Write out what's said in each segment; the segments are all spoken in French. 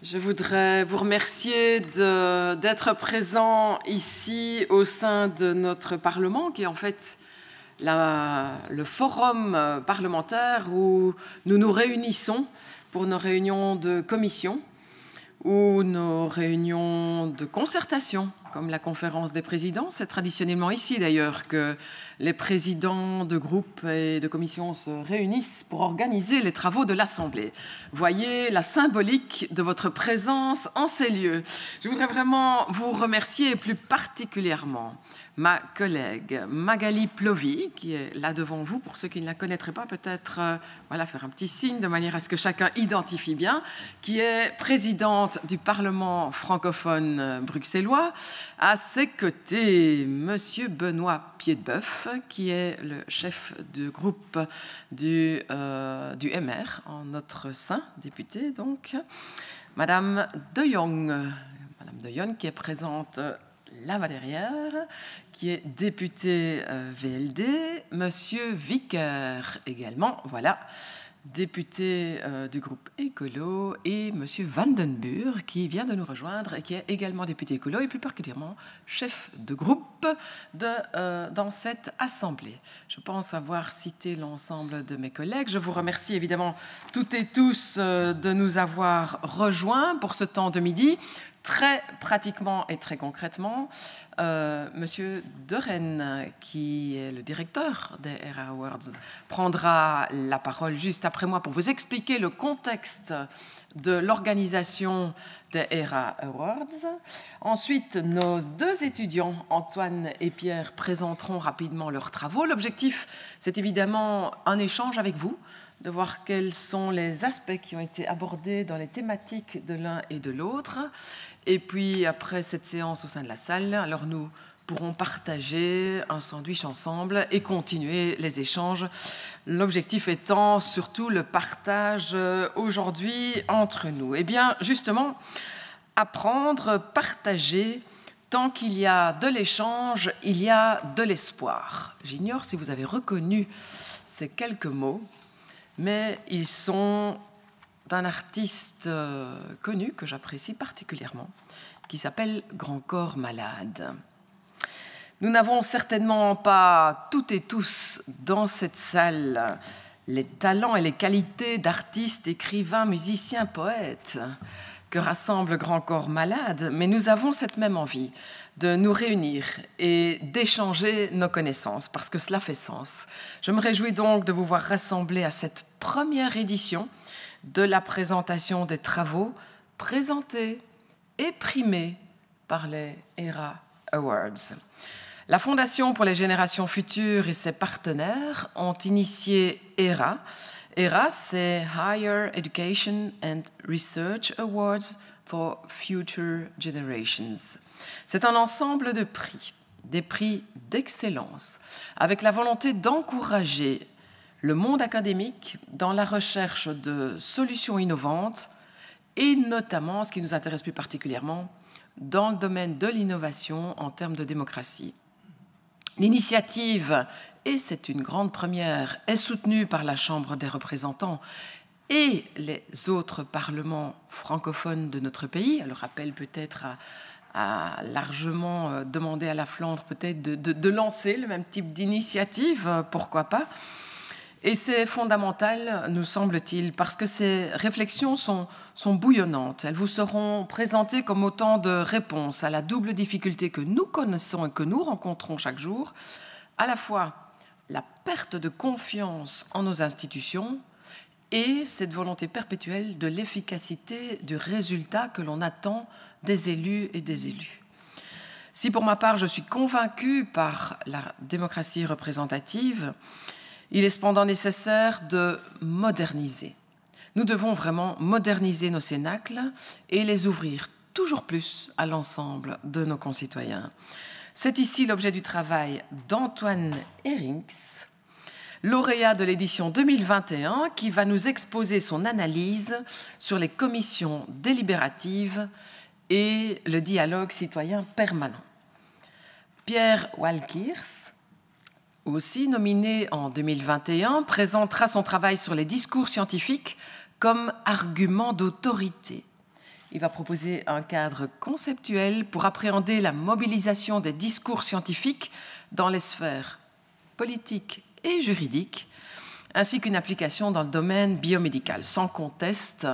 Je voudrais vous remercier d'être présent ici au sein de notre Parlement, qui est en fait le forum parlementaire où nous nous réunissons pour nos réunions de commission ou nos réunions de concertation, comme la conférence des présidents. C'est traditionnellement ici d'ailleurs que les présidents de groupes et de commissions se réunissent pour organiser les travaux de l'Assemblée. Voyez la symbolique de votre présence en ces lieux. Je voudrais vraiment vous remercier, et plus particulièrement ma collègue Magali Plovy, qui est là devant vous. Pour ceux qui ne la connaîtraient pas, peut-être faire un petit signe de manière à ce que chacun identifie bien, qui est présidente du Parlement francophone bruxellois. À ses côtés, Monsieur Benoît Piedboeuf, qui est le chef de groupe du MR, en notre sein, député donc. Madame De Jong, qui est présente là-bas derrière, qui est député VLD, Monsieur Vicker également, voilà, député du groupe écolo, et Monsieur Vandenbuur, qui vient de nous rejoindre et qui est également député écolo et plus particulièrement chef de groupe dans cette assemblée. Je pense avoir cité l'ensemble de mes collègues. Je vous remercie évidemment toutes et tous de nous avoir rejoints pour ce temps de midi. Très pratiquement et très concrètement, Monsieur De Rennes, qui est le directeur des ERA Awards, prendra la parole juste après moi pour vous expliquer le contexte de l'organisation des ERA Awards. Ensuite, nos deux étudiants, Antoine et Pierre, présenteront rapidement leurs travaux. L'objectif, c'est évidemment un échange avec vous, de voir quels sont les aspects qui ont été abordés dans les thématiques de l'un et de l'autre. Et puis, après cette séance au sein de la salle, alors nous pourrons partager un sandwich ensemble et continuer les échanges. L'objectif étant surtout le partage aujourd'hui entre nous. Eh bien, justement, apprendre, partager, tant qu'il y a de l'échange, il y a de l'espoir. J'ignore si vous avez reconnu ces quelques mots, mais ils sont d'un artiste connu que j'apprécie particulièrement, qui s'appelle Grand Corps Malade. Nous n'avons certainement pas toutes et tous dans cette salle les talents et les qualités d'artistes, écrivains, musiciens, poètes que rassemble Grand Corps Malade, mais nous avons cette même envie de nous réunir et d'échanger nos connaissances, parce que cela fait sens. Je me réjouis donc de vous voir rassemblés à cette première édition de la présentation des travaux présentés et primés par les ERA Awards. La Fondation pour les générations futures et ses partenaires ont initié ERA. ERA, c'est Higher Education and Research Awards for Future Generations. C'est un ensemble de prix, des prix d'excellence, avec la volonté d'encourager le monde académique dans la recherche de solutions innovantes et notamment, ce qui nous intéresse plus particulièrement, dans le domaine de l'innovation en termes de démocratie. L'initiative, et c'est une grande première, est soutenue par la Chambre des représentants et les autres parlements francophones de notre pays. Elle rappelle peut-être à largement demander à la Flandre peut-être de lancer le même type d'initiative, pourquoi pas. Et c'est fondamental, nous semble-t-il, parce que ces réflexions sont bouillonnantes. Elles vous seront présentées comme autant de réponses à la double difficulté que nous connaissons et que nous rencontrons chaque jour, à la fois la perte de confiance en nos institutions et cette volonté perpétuelle de l'efficacité du résultat que l'on attend des élus et des élus. Si pour ma part je suis convaincue par la démocratie représentative, il est cependant nécessaire de moderniser. Nous devons vraiment moderniser nos cénacles et les ouvrir toujours plus à l'ensemble de nos concitoyens. C'est ici l'objet du travail d'Antoine Herings, lauréat de l'édition 2021, qui va nous exposer son analyse sur les commissions délibératives et le dialogue citoyen permanent. Pierre Walkiers, aussi nominé en 2021, présentera son travail sur les discours scientifiques comme argument d'autorité. Il va proposer un cadre conceptuel pour appréhender la mobilisation des discours scientifiques dans les sphères politiques et juridiques, ainsi qu'une application dans le domaine biomédical. Sans conteste,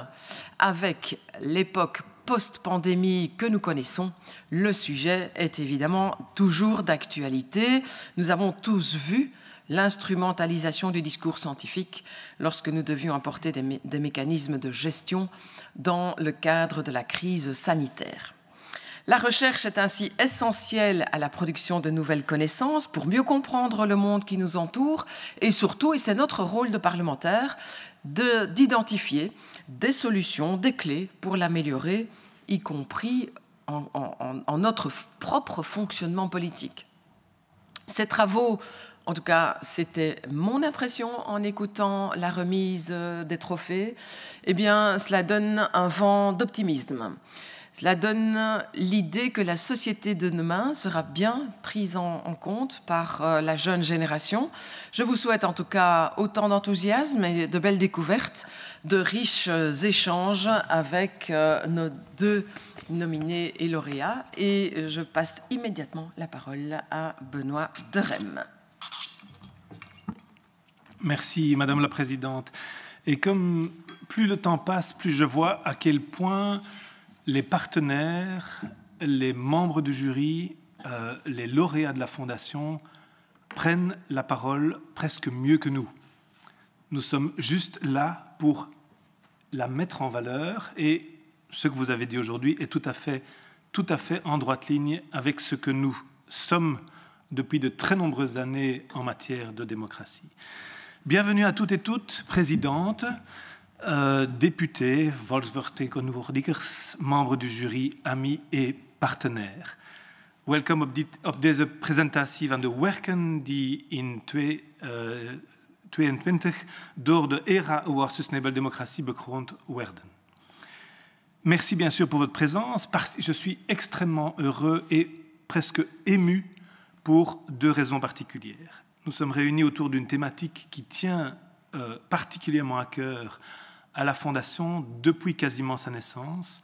avec l'époque post-pandémie que nous connaissons, le sujet est évidemment toujours d'actualité. Nous avons tous vu l'instrumentalisation du discours scientifique lorsque nous devions apporter des mécanismes de gestion dans le cadre de la crise sanitaire. La recherche est ainsi essentielle à la production de nouvelles connaissances pour mieux comprendre le monde qui nous entoure et surtout, et c'est notre rôle de parlementaire, d'identifier des solutions, des clés pour l'améliorer, y compris en notre propre fonctionnement politique. Ces travaux, en tout cas, c'était mon impression en écoutant la remise des trophées, eh bien, cela donne un vent d'optimisme. Cela donne l'idée que la société de demain sera bien prise en compte par la jeune génération. Je vous souhaite en tout cas autant d'enthousiasme et de belles découvertes, de riches échanges avec nos deux nominés et lauréats. Et je passe immédiatement la parole à Benoît Derem. Merci, Madame la Présidente. Et comme plus le temps passe, plus je vois à quel point les partenaires, les membres du jury, les lauréats de la Fondation prennent la parole presque mieux que nous. Nous sommes juste là pour la mettre en valeur et ce que vous avez dit aujourd'hui est tout à fait en droite ligne avec ce que nous sommes depuis de très nombreuses années en matière de démocratie. Bienvenue à toutes et toutes, présidentes, députés, volksvertegenwoordigers, membres du jury, amis et partenaires. Welkom op deze presentatie van de werken die in 2022 door de ERA Award Sustainable Democracy bekroond werden. Merci bien sûr pour votre présence. Je suis extrêmement heureux et presque ému pour deux raisons particulières. Nous sommes réunis autour d'une thématique qui tient particulièrement à cœur à la Fondation depuis quasiment sa naissance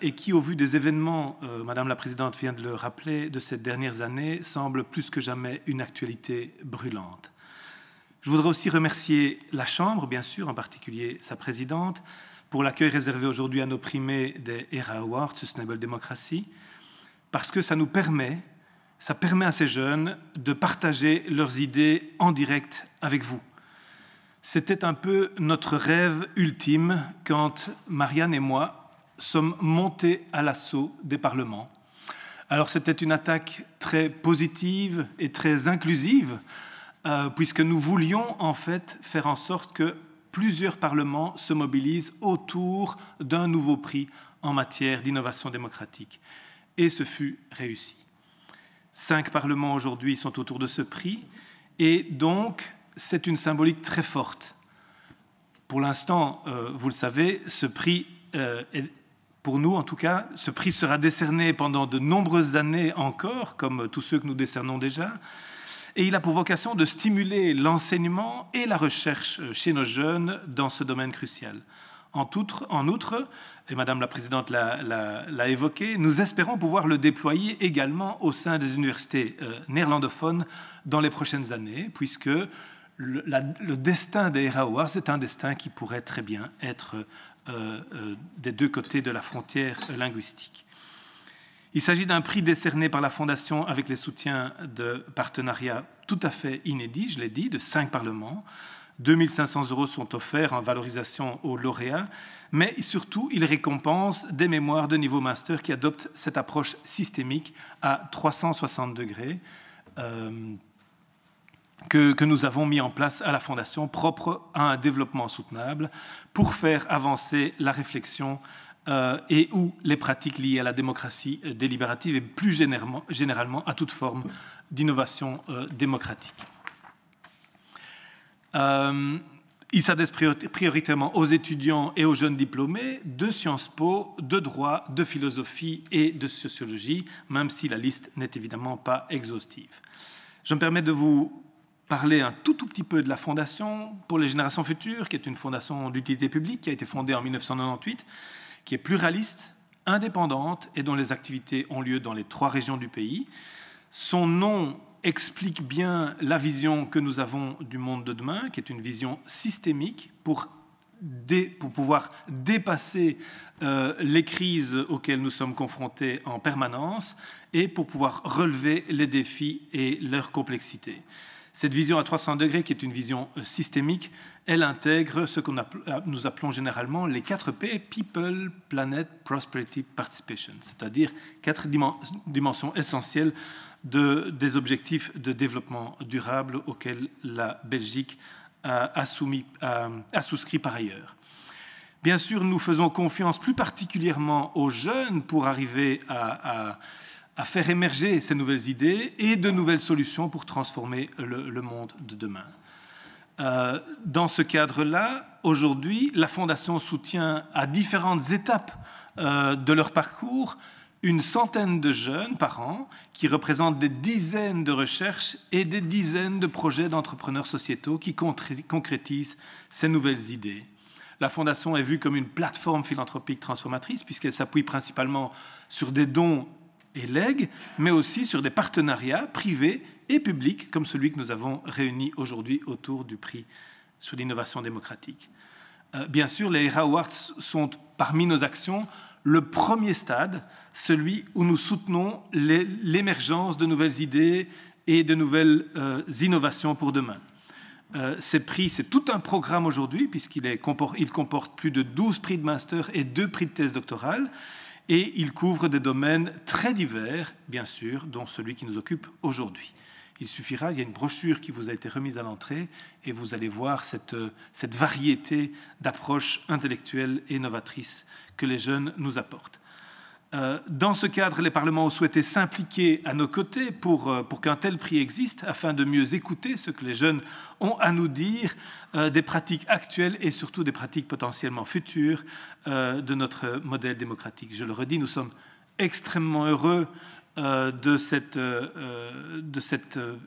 et qui, au vu des événements, Madame la Présidente vient de le rappeler, de ces dernières années, semble plus que jamais une actualité brûlante. Je voudrais aussi remercier la Chambre, bien sûr, en particulier sa présidente, pour l'accueil réservé aujourd'hui à nos primés des ERA Awards, Sustainable Democracy, parce que ça permet à ces jeunes de partager leurs idées en direct avec vous. C'était un peu notre rêve ultime quand Marianne et moi sommes montés à l'assaut des parlements. Alors c'était une attaque très positive et très inclusive, puisque nous voulions en fait faire en sorte que plusieurs parlements se mobilisent autour d'un nouveau prix en matière d'innovation démocratique. Et ce fut réussi. 5 parlements aujourd'hui sont autour de ce prix et donc c'est une symbolique très forte. Pour l'instant, vous le savez, ce prix, pour nous en tout cas, ce prix sera décerné pendant de nombreuses années encore, comme tous ceux que nous décernons déjà, et il a pour vocation de stimuler l'enseignement et la recherche chez nos jeunes dans ce domaine crucial. En outre, et Madame la Présidente l'a évoqué, nous espérons pouvoir le déployer également au sein des universités néerlandophones dans les prochaines années, puisque le destin des ERA Awards, c'est un destin qui pourrait très bien être des deux côtés de la frontière linguistique. Il s'agit d'un prix décerné par la Fondation avec les soutiens de partenariats tout à fait inédits, je l'ai dit, de 5 parlements. 2 500 € sont offerts en valorisation aux lauréats, mais surtout, il récompense des mémoires de niveau master qui adoptent cette approche systémique à 360 degrés que nous avons mis en place à la Fondation, propre à un développement soutenable pour faire avancer la réflexion et ou les pratiques liées à la démocratie délibérative et plus généralement à toute forme d'innovation démocratique. Il s'adresse prioritairement aux étudiants et aux jeunes diplômés de Sciences Po, de droit, de philosophie et de sociologie, même si la liste n'est évidemment pas exhaustive. Je me permets de vous parler un tout petit peu de la Fondation pour les générations futures, qui est une fondation d'utilité publique qui a été fondée en 1998, qui est pluraliste, indépendante et dont les activités ont lieu dans les 3 régions du pays. Son nom explique bien la vision que nous avons du monde de demain, qui est une vision systémique pour pouvoir dépasser les crises auxquelles nous sommes confrontés en permanence et pour pouvoir relever les défis et leur complexité. Cette vision à 300 degrés, qui est une vision systémique, elle intègre ce que nous appelons généralement les 4 P, People, Planet, Prosperity, Participation, c'est-à-dire 4 dimensions essentielles des objectifs de développement durable auxquels la Belgique a souscrit par ailleurs. Bien sûr, nous faisons confiance plus particulièrement aux jeunes pour arriver à faire émerger ces nouvelles idées et de nouvelles solutions pour transformer le monde de demain. Dans ce cadre-là, aujourd'hui, la Fondation soutient à différentes étapes de leur parcours une centaine de jeunes par an qui représentent des dizaines de recherches et des dizaines de projets d'entrepreneurs sociétaux qui concrétisent ces nouvelles idées. La Fondation est vue comme une plateforme philanthropique transformatrice puisqu'elle s'appuie principalement sur des dons et legs, mais aussi sur des partenariats privés et publics comme celui que nous avons réuni aujourd'hui autour du prix sur l'innovation démocratique. Bien sûr, les ERA Awards sont parmi nos actions le premier stade, celui où nous soutenons l'émergence de nouvelles idées et de nouvelles innovations pour demain. Ces prix, c'est tout un programme aujourd'hui, puisqu'il comporte plus de 12 prix de master et 2 prix de thèse doctorale, et il couvre des domaines très divers, bien sûr, dont celui qui nous occupe aujourd'hui. Il suffira, il y a une brochure qui vous a été remise à l'entrée, et vous allez voir cette variété d'approches intellectuelles et novatrices que les jeunes nous apportent. Dans ce cadre, les parlements ont souhaité s'impliquer à nos côtés pour qu'un tel prix existe, afin de mieux écouter ce que les jeunes ont à nous dire des pratiques actuelles et surtout des pratiques potentiellement futures de notre modèle démocratique. Je le redis, nous sommes extrêmement heureux de cette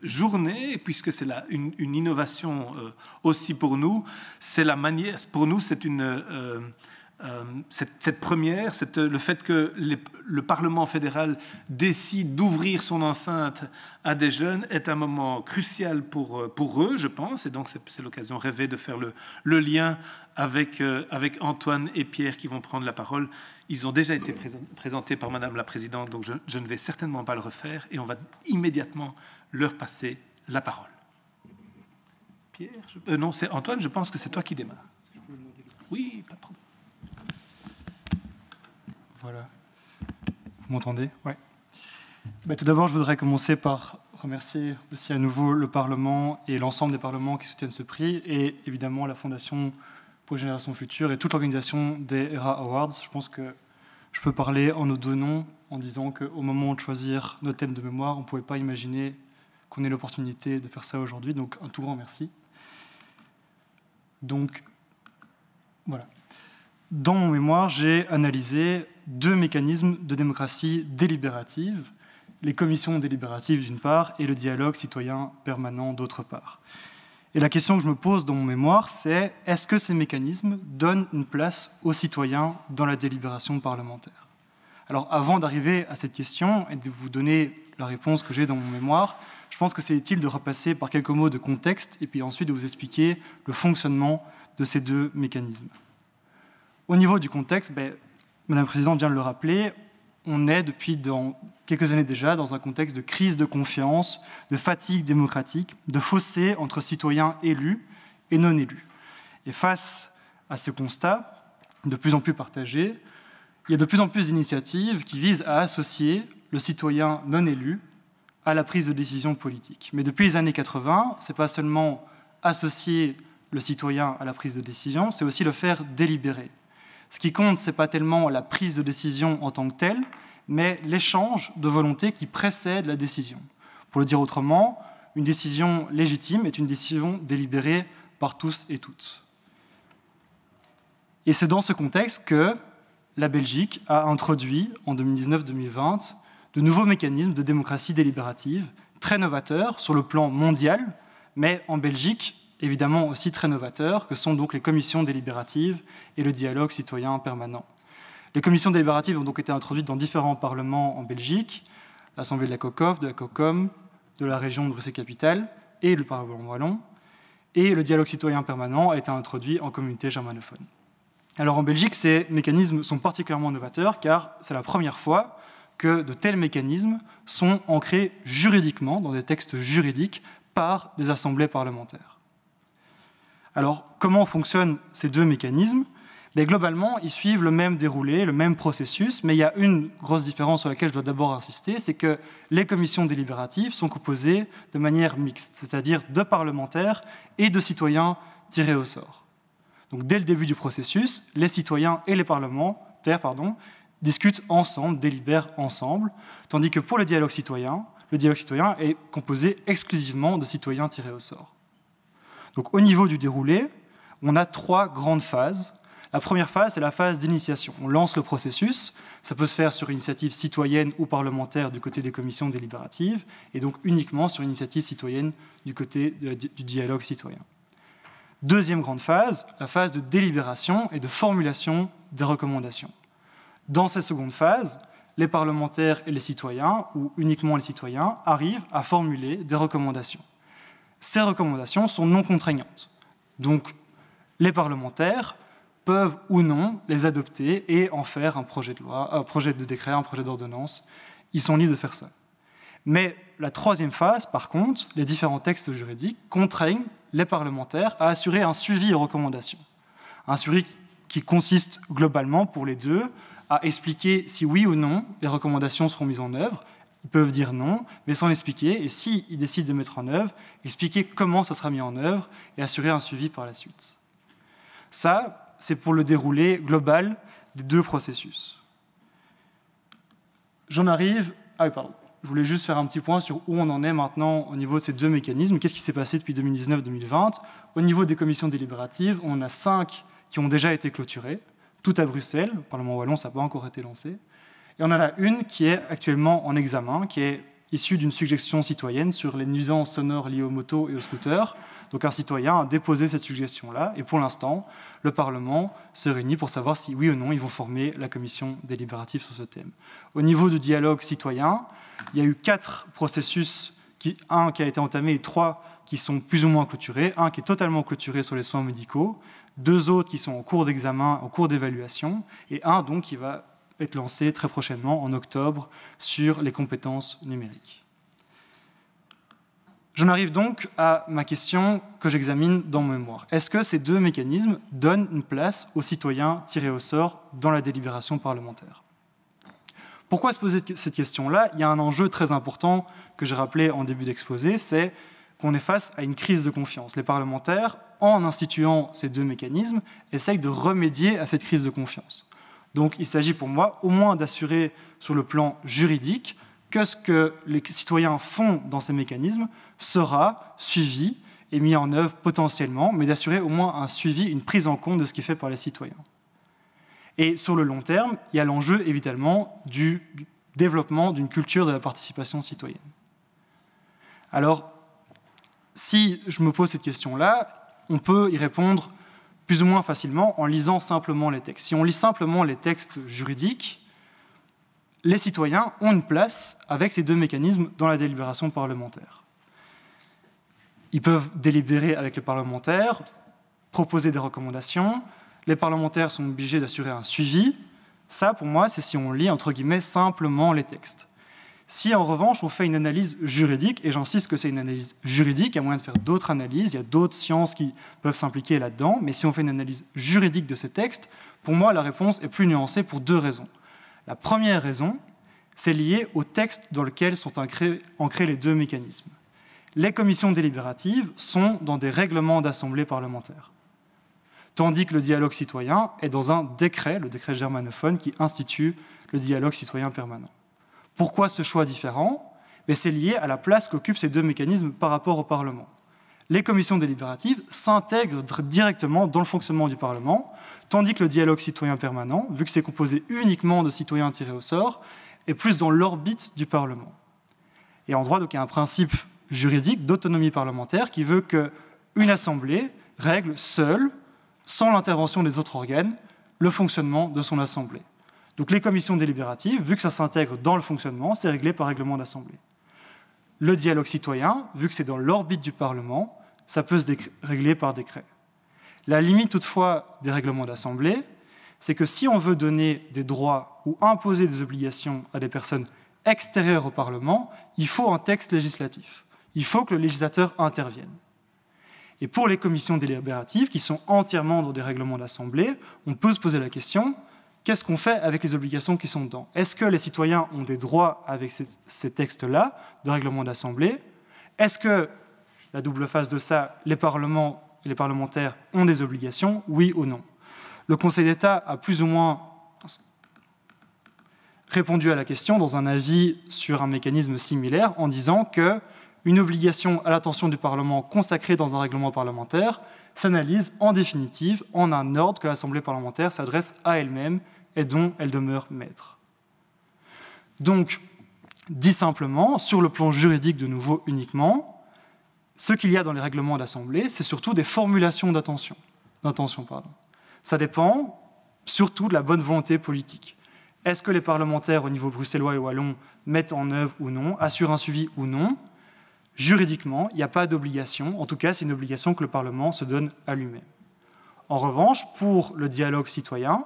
journée, puisque c'est une innovation aussi pour nous. C'est la manière, pour nous, c'est cette première, le fait que le Parlement fédéral décide d'ouvrir son enceinte à des jeunes est un moment crucial pour eux, je pense, et donc c'est l'occasion rêvée de faire le lien avec Antoine et Pierre qui vont prendre la parole. Ils ont déjà été présentés par Madame la Présidente, donc je ne vais certainement pas le refaire, et on va immédiatement leur passer la parole. Pierre, non, c'est Antoine, je pense que c'est toi qui démarres. Oui, pas de problème. Voilà. Vous m'entendez? Ouais. Tout d'abord, je voudrais commencer par remercier aussi à nouveau le Parlement et l'ensemble des parlements qui soutiennent ce prix, et évidemment la Fondation pour les générations futures et toute l'organisation des ERA Awards. Je pense que je peux parler en nos deux noms en disant qu'au moment de choisir nos thèmes de mémoire, on ne pouvait pas imaginer qu'on ait l'opportunité de faire ça aujourd'hui. Donc un tout grand merci. Donc voilà. Dans mon mémoire, j'ai analysé 2 mécanismes de démocratie délibérative, les commissions délibératives d'une part et le dialogue citoyen permanent d'autre part. Et la question que je me pose dans mon mémoire, c'est est-ce que ces mécanismes donnent une place aux citoyens dans la délibération parlementaire? Alors avant d'arriver à cette question et de vous donner la réponse que j'ai dans mon mémoire, je pense que c'est utile de repasser par quelques mots de contexte et puis ensuite de vous expliquer le fonctionnement de ces 2 mécanismes. Au niveau du contexte, Madame la Présidente vient de le rappeler, on est depuis quelques années déjà dans un contexte de crise de confiance, de fatigue démocratique, de fossé entre citoyens élus et non élus. Et face à ce constat, de plus en plus partagé, il y a de plus en plus d'initiatives qui visent à associer le citoyen non élu à la prise de décision politique. Mais depuis les années 80, ce n'est pas seulement associer le citoyen à la prise de décision, c'est aussi le faire délibérer. Ce qui compte, ce n'est pas tellement la prise de décision en tant que telle, mais l'échange de volonté qui précède la décision. Pour le dire autrement, une décision légitime est une décision délibérée par tous et toutes. Et c'est dans ce contexte que la Belgique a introduit, en 2019-2020, de nouveaux mécanismes de démocratie délibérative, très novateurs sur le plan mondial, mais en Belgique, évidemment aussi très novateurs, que sont donc les commissions délibératives et le dialogue citoyen permanent. Les commissions délibératives ont donc été introduites dans différents parlements en Belgique, l'Assemblée de la COCOF, de la COCOM, de la région de Bruxelles-Capitale et le Parlement wallon. Et le dialogue citoyen permanent a été introduit en communauté germanophone. Alors en Belgique, ces mécanismes sont particulièrement novateurs car c'est la première fois que de tels mécanismes sont ancrés juridiquement, dans des textes juridiques, par des assemblées parlementaires. Alors, comment fonctionnent ces deux mécanismes ? Mais globalement, ils suivent le même déroulé, le même processus, mais il y a une grosse différence sur laquelle je dois d'abord insister, c'est que les commissions délibératives sont composées de manière mixte, c'est-à-dire de parlementaires et de citoyens tirés au sort. Donc, dès le début du processus, les citoyens et les parlementaires discutent ensemble, délibèrent ensemble, tandis que pour le dialogue citoyen est composé exclusivement de citoyens tirés au sort. Donc, au niveau du déroulé, on a 3 grandes phases. La première phase, c'est la phase d'initiation. On lance le processus, ça peut se faire sur initiative citoyenne ou parlementaire du côté des commissions délibératives, et donc uniquement sur initiative citoyenne du côté du dialogue citoyen. Deuxième grande phase, la phase de délibération et de formulation des recommandations. Dans cette seconde phase, les parlementaires et les citoyens, ou uniquement les citoyens, arrivent à formuler des recommandations. Ces recommandations sont non contraignantes. Donc, les parlementaires peuvent ou non les adopter et en faire un projet de loi, un projet de décret, un projet d'ordonnance. Ils sont libres de faire ça. Mais la troisième phase, par contre, les différents textes juridiques contraignent les parlementaires à assurer un suivi aux recommandations. Un suivi qui consiste globalement, pour les deux, à expliquer si oui ou non les recommandations seront mises en œuvre. Ils peuvent dire non, mais sans l'expliquer. Et s'ils décident de mettre en œuvre, expliquer comment ça sera mis en œuvre et assurer un suivi par la suite. Ça, c'est pour le déroulé global des deux processus. Je voulais juste faire un petit point sur où on en est maintenant au niveau de ces deux mécanismes. Qu'est-ce qui s'est passé depuis 2019-2020 ? Au niveau des commissions délibératives, on en a 5 qui ont déjà été clôturées, tout à Bruxelles. Le Parlement wallon, ça n'a pas encore été lancé. Et on en a une qui est actuellement en examen, qui est issue d'une suggestion citoyenne sur les nuisances sonores liées aux motos et aux scooters. Donc un citoyen a déposé cette suggestion-là, et pour l'instant, le Parlement se réunit pour savoir si oui ou non ils vont former la commission délibérative sur ce thème. Au niveau du dialogue citoyen, il y a eu 4 processus, un qui a été entamé et 3 qui sont plus ou moins clôturés, un qui est totalement clôturé sur les soins médicaux, 2 autres qui sont en cours d'examen, en cours d'évaluation, et un donc qui va être lancé très prochainement, en octobre, sur les compétences numériques. J'en arrive donc à ma question que j'examine dans mon mémoire. Est-ce que ces deux mécanismes donnent une place aux citoyens tirés au sort dans la délibération parlementaire ? Pourquoi se poser cette question-là ? Il y a un enjeu très important que j'ai rappelé en début d'exposé, c'est qu'on est face à une crise de confiance. Les parlementaires, en instituant ces deux mécanismes, essayent de remédier à cette crise de confiance. Donc il s'agit pour moi au moins d'assurer sur le plan juridique que ce que les citoyens font dans ces mécanismes sera suivi et mis en œuvre potentiellement, mais d'assurer au moins un suivi, une prise en compte de ce qui est fait par les citoyens. Et sur le long terme, il y a l'enjeu évidemment du développement d'une culture de la participation citoyenne. Alors, si je me pose cette question-là, on peut y répondre plus ou moins facilement en lisant simplement les textes. Si on lit simplement les textes juridiques, les citoyens ont une place avec ces deux mécanismes dans la délibération parlementaire. Ils peuvent délibérer avec les parlementaires, proposer des recommandations. Les parlementaires sont obligés d'assurer un suivi. Ça, pour moi, c'est si on lit, entre guillemets, simplement les textes. Si, en revanche, on fait une analyse juridique, et j'insiste que c'est une analyse juridique, il y a moyen de faire d'autres analyses, il y a d'autres sciences qui peuvent s'impliquer là-dedans, mais si on fait une analyse juridique de ces textes, pour moi, la réponse est plus nuancée pour 2 raisons. La première raison, c'est lié au texte dans lequel sont ancrés les deux mécanismes. Les commissions délibératives sont dans des règlements d'assemblée parlementaire, tandis que le dialogue citoyen est dans un décret, le décret germanophone, qui institue le dialogue citoyen permanent. Pourquoi ce choix différent ? C'est lié à la place qu'occupent ces deux mécanismes par rapport au Parlement. Les commissions délibératives s'intègrent directement dans le fonctionnement du Parlement, tandis que le dialogue citoyen permanent, vu que c'est composé uniquement de citoyens tirés au sort, est plus dans l'orbite du Parlement. Et en droit, donc, il y a un principe juridique d'autonomie parlementaire qui veut qu'une assemblée règle seule, sans l'intervention des autres organes, le fonctionnement de son assemblée. Donc les commissions délibératives, vu que ça s'intègre dans le fonctionnement, c'est réglé par règlement d'assemblée. Le dialogue citoyen, vu que c'est dans l'orbite du Parlement, ça peut se régler par décret. La limite toutefois des règlements d'assemblée, c'est que si on veut donner des droits ou imposer des obligations à des personnes extérieures au Parlement, il faut un texte législatif. Il faut que le législateur intervienne. Et pour les commissions délibératives, qui sont entièrement dans des règlements d'assemblée, on peut se poser la question, qu'est-ce qu'on fait avec les obligations qui sont dedans? Est-ce que les citoyens ont des droits avec ces textes-là, de règlements d'assemblée? Est-ce que, la double face de ça, les parlements et les parlementaires ont des obligations, oui ou non? Le Conseil d'État a plus ou moins répondu à la question dans un avis sur un mécanisme similaire en disant qu'une obligation à l'attention du Parlement consacrée dans un règlement parlementaire s'analyse en définitive en un ordre que l'Assemblée parlementaire s'adresse à elle-même et dont elle demeure maître. Donc, dit simplement, sur le plan juridique de nouveau uniquement, ce qu'il y a dans les règlements d'Assemblée, c'est surtout des formulations d'intention. Ça dépend surtout de la bonne volonté politique. Est-ce que les parlementaires au niveau bruxellois et wallon mettent en œuvre ou non, assurent un suivi ou non? Juridiquement, il n'y a pas d'obligation. En tout cas, c'est une obligation que le Parlement se donne à lui-même. En revanche, pour le dialogue citoyen,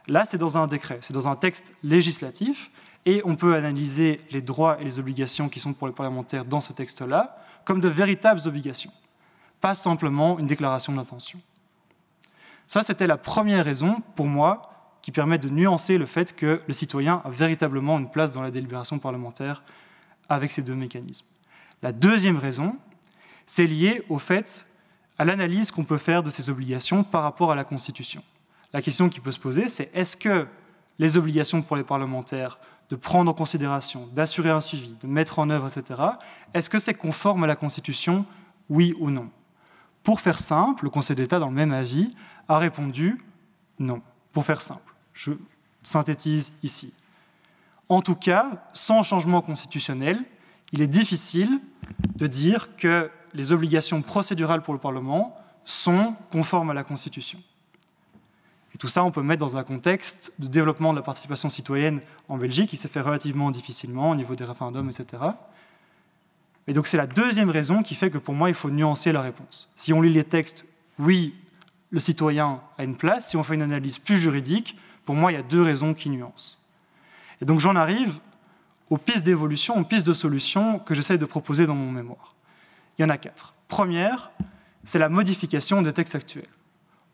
là, c'est dans un décret, c'est dans un texte législatif, et on peut analyser les droits et les obligations qui sont pour les parlementaires dans ce texte-là comme de véritables obligations, pas simplement une déclaration d'intention. Ça, c'était la première raison, pour moi, qui permet de nuancer le fait que le citoyen a véritablement une place dans la délibération parlementaire avec ces deux mécanismes. La deuxième raison, c'est lié au fait, à l'analyse qu'on peut faire de ces obligations par rapport à la Constitution. La question qui peut se poser, c'est est-ce que les obligations pour les parlementaires de prendre en considération, d'assurer un suivi, de mettre en œuvre, etc., est-ce que c'est conforme à la Constitution, oui ou non? Pour faire simple, le Conseil d'État, dans le même avis, a répondu non. Pour faire simple, je synthétise ici. En tout cas, sans changement constitutionnel, il est difficile de dire que les obligations procédurales pour le Parlement sont conformes à la Constitution. Et tout ça, on peut mettre dans un contexte de développement de la participation citoyenne en Belgique, qui s'est fait relativement difficilement au niveau des référendums, etc. Et donc c'est la deuxième raison qui fait que pour moi, il faut nuancer la réponse. Si on lit les textes, oui, le citoyen a une place. Si on fait une analyse plus juridique, pour moi, il y a deux raisons qui nuancent. Et donc j'en arrive aux pistes d'évolution, aux pistes de solutions que j'essaie de proposer dans mon mémoire. Il y en a 4. Première, c'est la modification des textes actuels.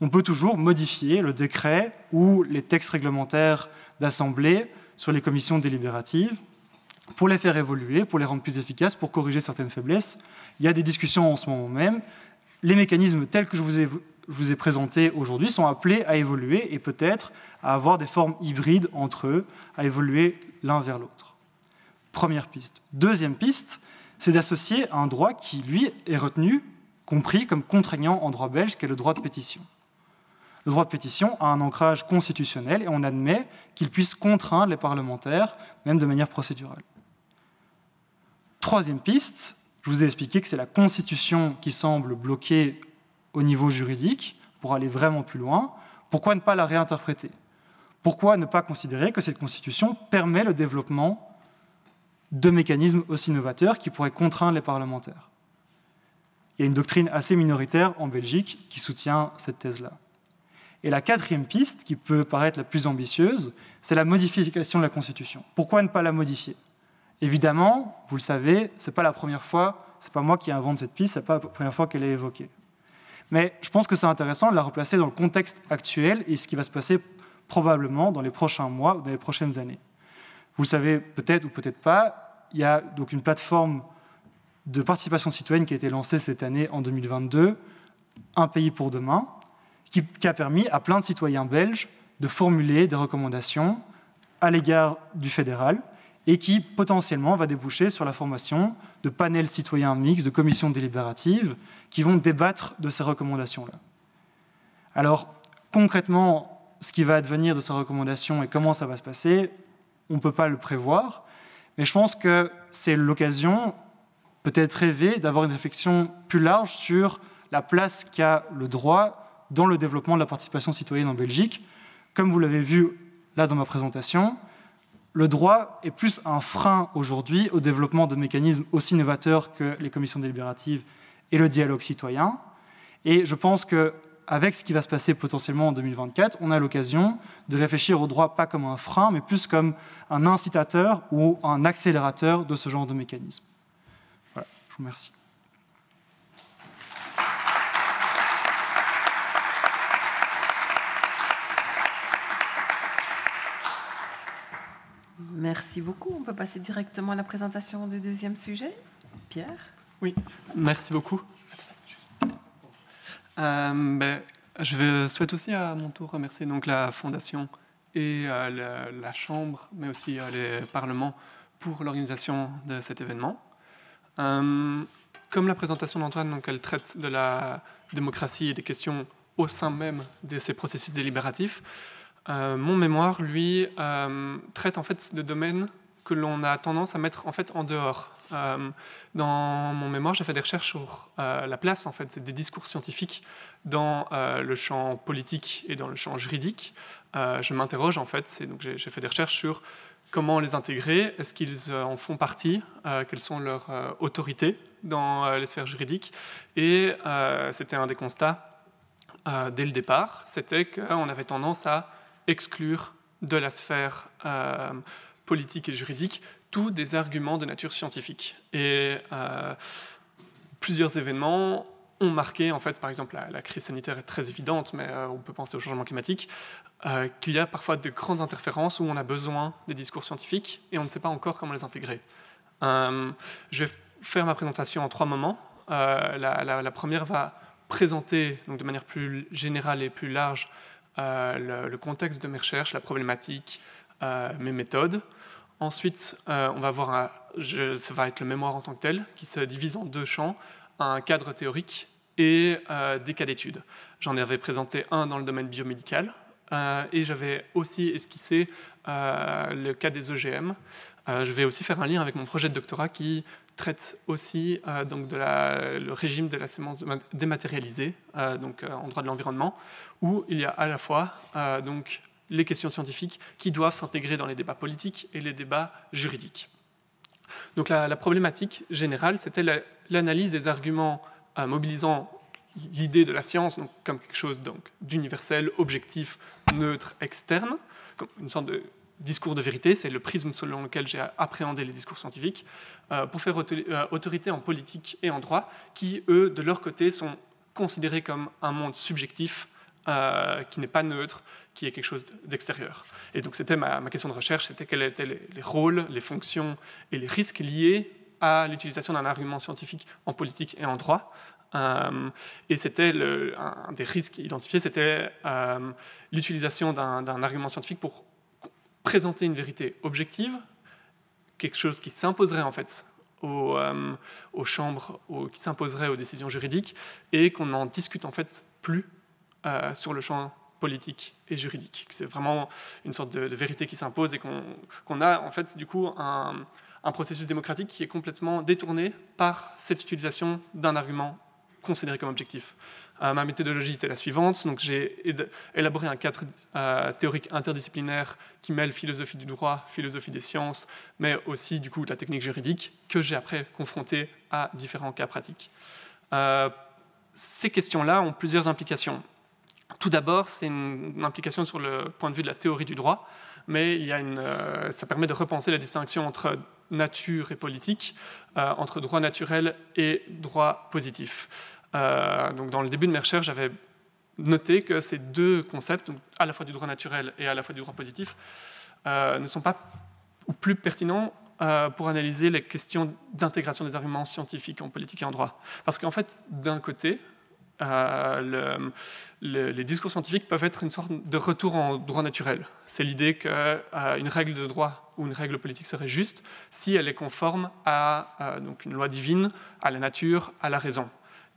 On peut toujours modifier le décret ou les textes réglementaires d'assemblée sur les commissions délibératives pour les faire évoluer, pour les rendre plus efficaces, pour corriger certaines faiblesses. Il y a des discussions en ce moment même. Les mécanismes tels que je vous ai présentés aujourd'hui sont appelés à évoluer et peut-être à avoir des formes hybrides entre eux, à évoluer l'un vers l'autre. Première piste. Deuxième piste, c'est d'associer un droit qui, lui, est retenu, compris comme contraignant en droit belge, qui est le droit de pétition. Le droit de pétition a un ancrage constitutionnel et on admet qu'il puisse contraindre les parlementaires, même de manière procédurale. Troisième piste, je vous ai expliqué que c'est la Constitution qui semble bloquer au niveau juridique pour aller vraiment plus loin. Pourquoi ne pas la réinterpréter? Pourquoi ne pas considérer que cette Constitution permet le développement de mécanismes aussi novateurs qui pourraient contraindre les parlementaires? Il y a une doctrine assez minoritaire en Belgique qui soutient cette thèse-là. Et la quatrième piste, qui peut paraître la plus ambitieuse, c'est la modification de la Constitution. Pourquoi ne pas la modifier? Évidemment, vous le savez, ce n'est pas la première fois, ce n'est pas moi qui invente cette piste, ce n'est pas la première fois qu'elle est évoquée. Mais je pense que c'est intéressant de la replacer dans le contexte actuel et ce qui va se passer probablement dans les prochains mois ou dans les prochaines années. Vous le savez peut-être ou peut-être pas, il y a donc une plateforme de participation citoyenne qui a été lancée cette année en 2022, Un pays pour demain, qui a permis à plein de citoyens belges de formuler des recommandations à l'égard du fédéral et qui potentiellement va déboucher sur la formation de panels citoyens mixtes, de commissions délibératives qui vont débattre de ces recommandations-là. Alors, concrètement, ce qui va advenir de ces recommandations et comment ça va se passer, on ne peut pas le prévoir, mais je pense que c'est l'occasion, peut-être rêvée, d'avoir une réflexion plus large sur la place qu'a le droit dans le développement de la participation citoyenne en Belgique. Comme vous l'avez vu là dans ma présentation, le droit est plus un frein aujourd'hui au développement de mécanismes aussi novateurs que les commissions délibératives et le dialogue citoyen. Et je pense qu'avec ce qui va se passer potentiellement en 2024, on a l'occasion de réfléchir au droit pas comme un frein, mais plus comme un incitateur ou un accélérateur de ce genre de mécanisme. Voilà, je vous remercie. Merci beaucoup. On peut passer directement à la présentation du deuxième sujet. Pierre? Oui, merci beaucoup. Je souhaite aussi à mon tour remercier donc, la Fondation et la Chambre, mais aussi les parlements pour l'organisation de cet événement. Comme la présentation d'Antoine, donc, elle traite de la démocratie et des questions au sein même de ces processus délibératifs. Mon mémoire, lui, traite en fait de domaines que l'on a tendance à mettre en fait en dehors. Dans mon mémoire, j'ai fait des recherches sur la place en fait des discours scientifiques dans le champ politique et dans le champ juridique. Je m'interroge en fait, donc j'ai fait des recherches sur comment les intégrer, est-ce qu'ils en font partie, quelles sont leurs autorités dans les sphères juridiques. Et c'était un des constats dès le départ, c'était qu'on avait tendance à exclure de la sphère politique et juridique tous des arguments de nature scientifique. Et plusieurs événements ont marqué, en fait, par exemple, la crise sanitaire est très évidente, mais on peut penser au changement climatique, qu'il y a parfois de grandes interférences où on a besoin des discours scientifiques et on ne sait pas encore comment les intégrer. Je vais faire ma présentation en 3 moments. La première va présenter, donc de manière plus générale et plus large, le contexte de mes recherches, la problématique, mes méthodes. Ensuite, on va voir, ça va être le mémoire en tant que tel, qui se divise en 2 champs, un cadre théorique et des cas d'études. J'en avais présenté un dans le domaine biomédical et j'avais aussi esquissé le cas des OGM. Je vais aussi faire un lien avec mon projet de doctorat qui traite aussi donc le régime de la sémence dématérialisée, donc en droit de l'environnement, où il y a à la fois donc, les questions scientifiques qui doivent s'intégrer dans les débats politiques et les débats juridiques. Donc la problématique générale, c'était l'analyse des arguments mobilisant l'idée de la science donc, comme quelque chose d'universel, objectif, neutre, externe, comme une sorte de discours de vérité, c'est le prisme selon lequel j'ai appréhendé les discours scientifiques, pour faire autorité en politique et en droit, qui, eux, de leur côté, sont considérés comme un monde subjectif, qui n'est pas neutre, qui est quelque chose d'extérieur. Et donc c'était ma question de recherche, c'était quels étaient les rôles, les fonctions et les risques liés à l'utilisation d'un argument scientifique en politique et en droit. Et c'était un des risques identifiés, c'était l'utilisation d'un argument scientifique pour présenter une vérité objective, quelque chose qui s'imposerait en fait aux chambres, qui s'imposerait aux décisions juridiques, et qu'on n'en discute en fait plus sur le champ politique et juridique. C'est vraiment une sorte de vérité qui s'impose et qu'on a en fait du coup un processus démocratique qui est complètement détourné par cette utilisation d'un argument considéré comme objectif. Ma méthodologie était la suivante, donc j'ai élaboré un cadre théorique interdisciplinaire qui mêle philosophie du droit, philosophie des sciences, mais aussi du coup de la technique juridique que j'ai après confronté à différents cas pratiques. Ces questions-là ont plusieurs implications. Tout d'abord, c'est une implication sur le point de vue de la théorie du droit, mais ça permet de repenser la distinction entre nature et politique, entre droit naturel et droit positif. Donc dans le début de mes recherches, j'avais noté que ces 2 concepts, donc à la fois du droit naturel et à la fois du droit positif, ne sont pas ou plus pertinents pour analyser les questions d'intégration des arguments scientifiques en politique et en droit. Parce qu'en fait, d'un côté, les discours scientifiques peuvent être une sorte de retour en droit naturel. C'est l'idée qu'une règle de droit ou une règle politique serait juste si elle est conforme à donc une loi divine, à la nature, à la raison.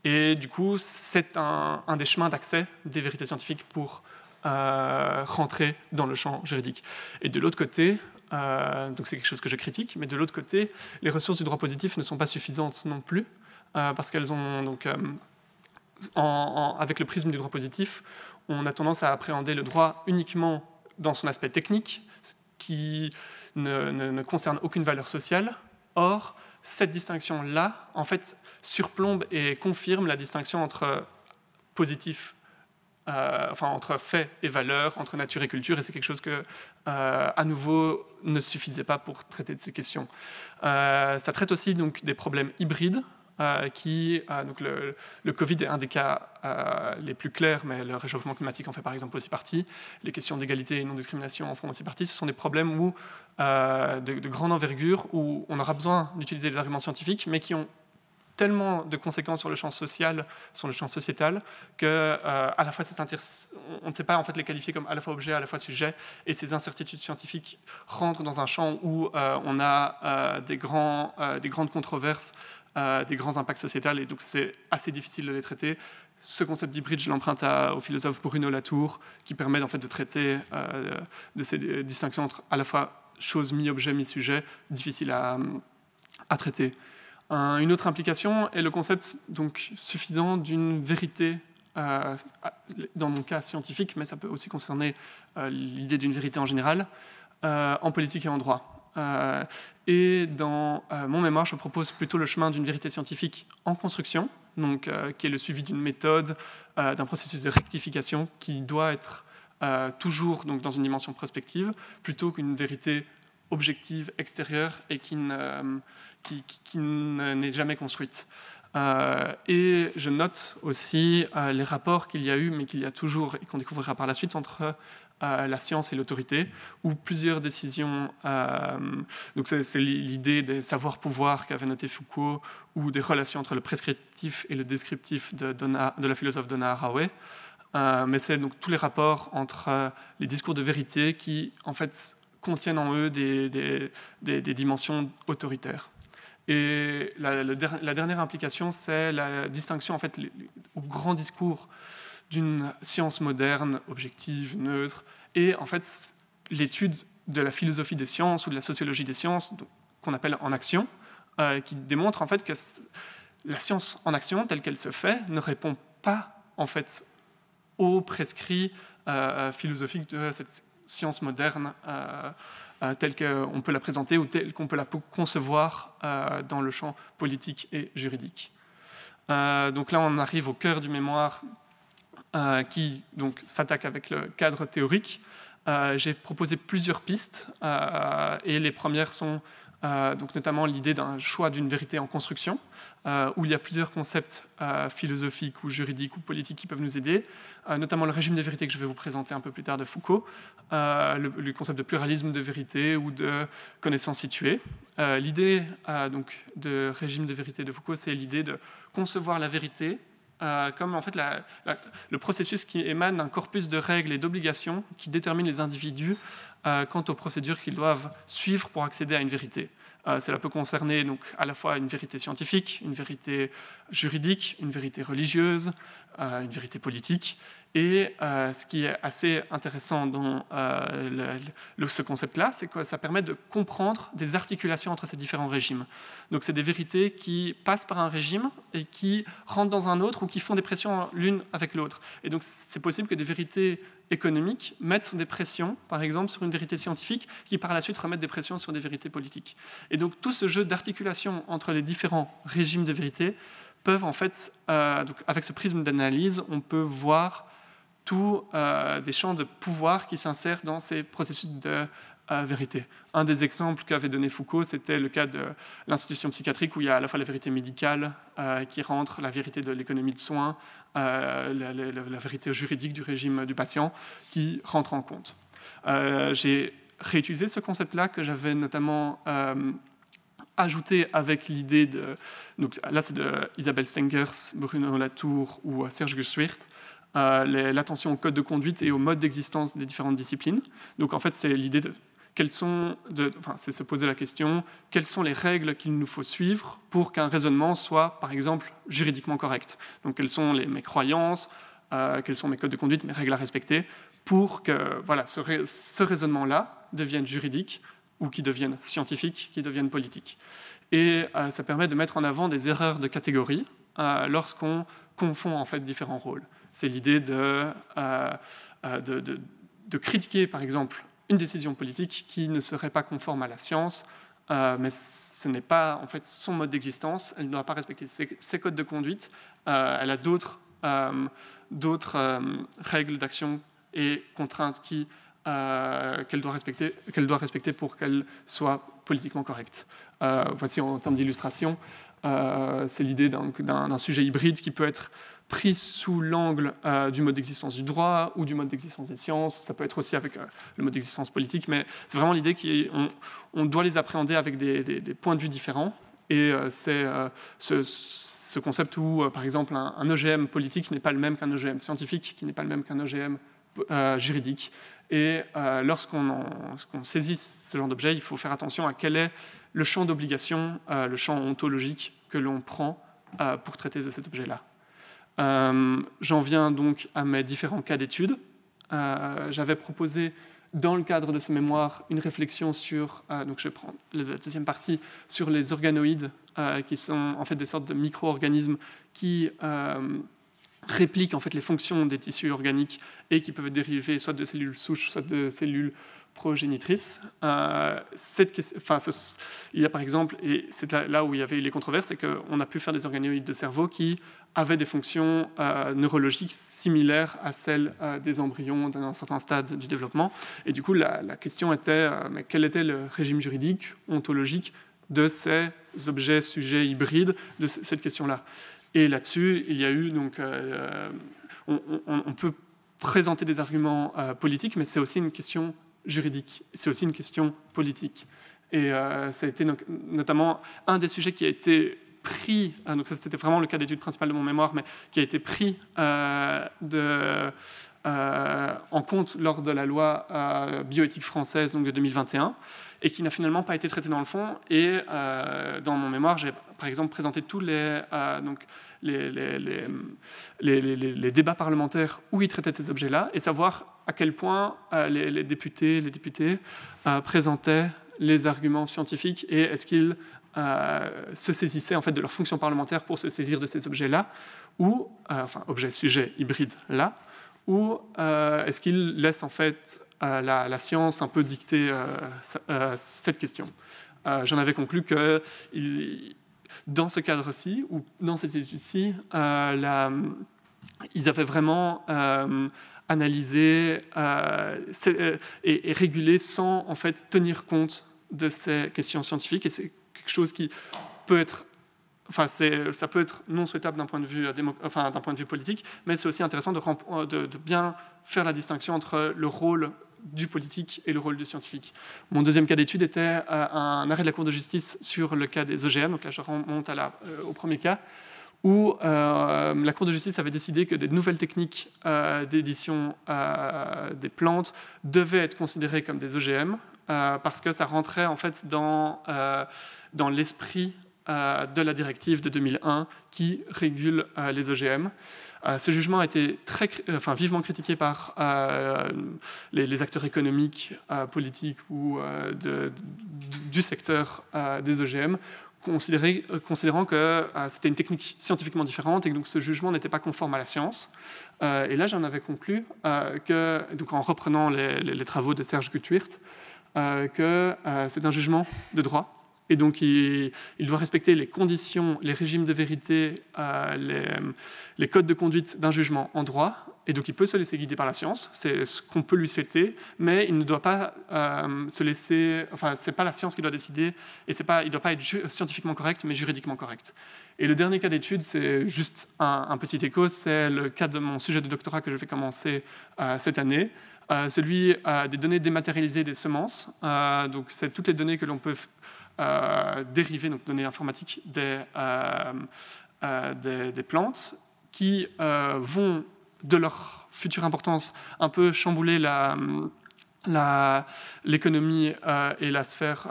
Et du coup, c'est un des chemins d'accès des vérités scientifiques pour rentrer dans le champ juridique. Et de l'autre côté, donc c'est quelque chose que je critique, mais de l'autre côté, les ressources du droit positif ne sont pas suffisantes non plus, parce qu'elles ont donc... avec le prisme du droit positif, on a tendance à appréhender le droit uniquement dans son aspect technique, qui ne concerne aucune valeur sociale. Or, cette distinction-là, en fait, surplombe et confirme la distinction entre positif, entre fait et valeur, entre nature et culture, et c'est quelque chose que, à nouveau, ne suffisait pas pour traiter de ces questions. Ça traite aussi donc, des problèmes hybrides, donc le Covid est un des cas les plus clairs, mais le réchauffement climatique en fait par exemple aussi partie. Les questions d'égalité et non-discrimination en font aussi partie. Ce sont des problèmes de grande envergure où on aura besoin d'utiliser des arguments scientifiques, mais qui ont tellement de conséquences sur le champ social, sur le champ sociétal, que à la fois on ne sait pas en fait les qualifier comme à la fois objet, à la fois sujet, et ces incertitudes scientifiques rentrent dans un champ où on a des grandes controverses, des grands impacts sociétals, et donc c'est assez difficile de les traiter. Ce concept d'hybride, je l'emprunte au philosophe Bruno Latour, qui permet en fait de traiter de ces distinctions entre à la fois choses mi-objet, mi-sujet, difficiles à traiter. Une autre implication est le concept donc, suffisant d'une vérité, dans mon cas scientifique, mais ça peut aussi concerner l'idée d'une vérité en général, en politique et en droit. Et dans mon mémoire, je propose plutôt le chemin d'une vérité scientifique en construction, donc, qui est le suivi d'une méthode, d'un processus de rectification qui doit être toujours donc, dans une dimension prospective, plutôt qu'une vérité objective, extérieure, et qui n'est jamais construite. Et je note aussi les rapports qu'il y a eu, mais qu'il y a toujours, et qu'on découvrira par la suite, entre la science et l'autorité, où plusieurs décisions, donc c'est l'idée des savoirs-pouvoir qu'avait noté Foucault, ou des relations entre le prescriptif et le descriptif de la philosophe Donna Haraway, mais c'est donc tous les rapports entre les discours de vérité qui, en fait, contiennent en eux des dimensions autoritaires. Et la dernière implication, c'est la distinction en fait, au grand discours d'une science moderne, objective, neutre, et en fait l'étude de la philosophie des sciences ou de la sociologie des sciences, qu'on appelle en action, qui démontre en fait que la science en action, telle qu'elle se fait, ne répond pas en fait aux prescrits philosophiques de cette science moderne telle qu'on peut la présenter ou telle qu'on peut la concevoir dans le champ politique et juridique. Donc là, on arrive au cœur du mémoire qui donc, s'attaque avec le cadre théorique. J'ai proposé plusieurs pistes et les premières sont donc notamment l'idée d'un choix d'une vérité en construction, où il y a plusieurs concepts philosophiques ou juridiques ou politiques qui peuvent nous aider, notamment le régime de vérité que je vais vous présenter un peu plus tard de Foucault, le concept de pluralisme de vérité ou de connaissance située. L'idée donc, de régime de vérité de Foucault, c'est l'idée de concevoir la vérité comme en fait le processus qui émane d'un corpus de règles et d'obligations qui détermine les individus quant aux procédures qu'ils doivent suivre pour accéder à une vérité. Cela peut concerner donc, à la fois une vérité scientifique, une vérité juridique, une vérité religieuse, une vérité politique. Et ce qui est assez intéressant dans ce concept-là, c'est que ça permet de comprendre des articulations entre ces différents régimes. Donc c'est des vérités qui passent par un régime et qui rentrent dans un autre ou qui font des pressions l'une avec l'autre. Et donc c'est possible que des vérités économiques mettent des pressions, par exemple, sur une vérité scientifique, qui par la suite remettent des pressions sur des vérités politiques. Et donc tout ce jeu d'articulation entre les différents régimes de vérité peuvent en fait, donc avec ce prisme d'analyse, on peut voir tous des champs de pouvoir qui s'insèrent dans ces processus de vérité. Un des exemples qu'avait donné Foucault, c'était le cas de l'institution psychiatrique où il y a à la fois la vérité médicale qui rentre, la vérité de l'économie de soins, la vérité juridique du régime du patient qui rentre en compte. J'ai réutilisé ce concept-là que j'avais notamment ajouté avec l'idée de... Donc là, c'est de Isabelle Stengers, Bruno Latour ou Serge Guswirt, l'attention au code de conduite et au mode d'existence des différentes disciplines. Donc en fait, c'est l'idée de c'est se poser la question, quelles sont les règles qu'il nous faut suivre pour qu'un raisonnement soit, par exemple, juridiquement correct. Donc quelles sont mes croyances, quels sont mes codes de conduite, mes règles à respecter, pour que voilà, ce raisonnement-là devienne juridique ou qui devienne scientifique, qui devienne politique. Et ça permet de mettre en avant des erreurs de catégorie lorsqu'on confond en fait différents rôles. C'est l'idée de critiquer, par exemple, une décision politique qui ne serait pas conforme à la science, mais ce n'est pas en fait son mode d'existence. Elle ne doit pas respecter ses codes de conduite. Elle a d'autres règles d'action et contraintes qu'elle doit respecter pour qu'elle soit politiquement correcte. Voici en termes d'illustration, c'est l'idée d'un sujet hybride qui peut être pris sous l'angle du mode d'existence du droit ou du mode d'existence des sciences. Ça peut être aussi avec le mode d'existence politique, mais c'est vraiment l'idée qu'on doit les appréhender avec des points de vue différents. Et c'est ce concept où, par exemple, un OGM politique n'est pas le même qu'un OGM scientifique, qui n'est pas le même qu'un OGM juridique. Et lorsqu'on saisit ce genre d'objet, il faut faire attention à quel est le champ d'obligation, le champ ontologique que l'on prend pour traiter de cet objet-là. J'en viens donc à mes différents cas d'études. J'avais proposé, dans le cadre de ce mémoire, une réflexion sur, donc je prends la deuxième partie, sur les organoïdes, qui sont en fait des sortes de micro-organismes qui répliquent en fait les fonctions des tissus organiques et qui peuvent être dérivés soit de cellules souches, soit de cellules progénitrices. Il y a par exemple, et c'est là où il y avait eu les controverses, c'est qu'on a pu faire des organoïdes de cerveau qui avaient des fonctions neurologiques similaires à celles des embryons d'un certain stade du développement. Et du coup, la question était, mais quel était le régime juridique, ontologique de ces objets, sujets hybrides, de cette question-là. Et là-dessus, il y a eu, donc, on peut présenter des arguments politiques, mais c'est aussi une question juridique, c'est aussi une question politique. Et ça a été notamment un des sujets qui a été pris, donc ça c'était vraiment le cas d'étude principal de mon mémoire, mais qui a été pris en compte lors de la loi bioéthique française donc de 2021, et qui n'a finalement pas été traité dans le fond. Et dans mon mémoire, j'ai par exemple présenté tous les débats parlementaires où ils traitaient ces objets-là, et savoir à quel point les députés présentaient les arguments scientifiques, et est-ce qu'ils se saisissaient en fait de leur fonction parlementaire pour se saisir de ces objets-là, ou objets, sujets hybrides là, ou est-ce qu'ils laissent en fait la science un peu dicter cette question. J'en avais conclu que dans ce cadre-ci, ou dans cette étude-ci, ils avaient vraiment analysé et régulé sans en fait tenir compte de ces questions scientifiques, et c'est quelque chose qui peut être, ça peut être non souhaitable d'un point de vue politique, mais c'est aussi intéressant de bien faire la distinction entre le rôle du politique et le rôle du scientifique. Mon deuxième cas d'étude était un arrêt de la Cour de justice sur le cas des OGM, donc là je remonte au premier cas, où la Cour de justice avait décidé que des nouvelles techniques d'édition des plantes devaient être considérées comme des OGM, parce que ça rentrait en fait dans l'esprit de la directive de 2001 qui régule les OGM. Ce jugement a été vivement critiqué par les acteurs économiques, politiques ou du secteur des OGM, considérant que c'était une technique scientifiquement différente et que donc ce jugement n'était pas conforme à la science. Et là, j'en avais conclu, donc en reprenant les travaux de Serge Gutwirth, que c'est un jugement de droit. Et donc, il doit respecter les conditions, les régimes de vérité, les codes de conduite d'un jugement en droit. Et donc, il peut se laisser guider par la science, c'est ce qu'on peut lui souhaiter, mais il ne doit pas se laisser... c'est pas la science qui doit décider, et il ne doit pas être scientifiquement correct, mais juridiquement correct. Et le dernier cas d'étude, c'est juste un petit écho, c'est le cas de mon sujet de doctorat que je vais commencer cette année, celui des données dématérialisées des semences. Donc, c'est toutes les données que l'on peut... dérivées, donc données informatiques des plantes, qui vont, de leur future importance, un peu chambouler l'économie et la sphère,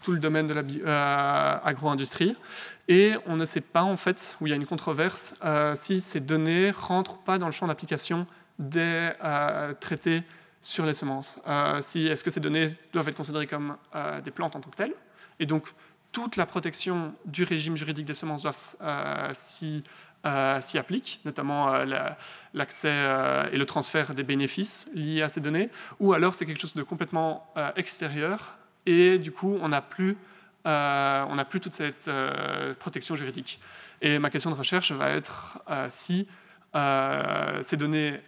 tout le domaine de l'agro-industrie. Et on ne sait pas, en fait, où il y a une controverse, si ces données ne rentrent pas dans le champ d'application des traités sur les semences. Est-ce que ces données doivent être considérées comme des plantes en tant que telles, et donc toute la protection du régime juridique des semences doit s'y s'y appliquent, notamment l'accès et le transfert des bénéfices liés à ces données, ou alors c'est quelque chose de complètement extérieur, et du coup on n'a plus toute cette protection juridique. Et ma question de recherche va être si ces données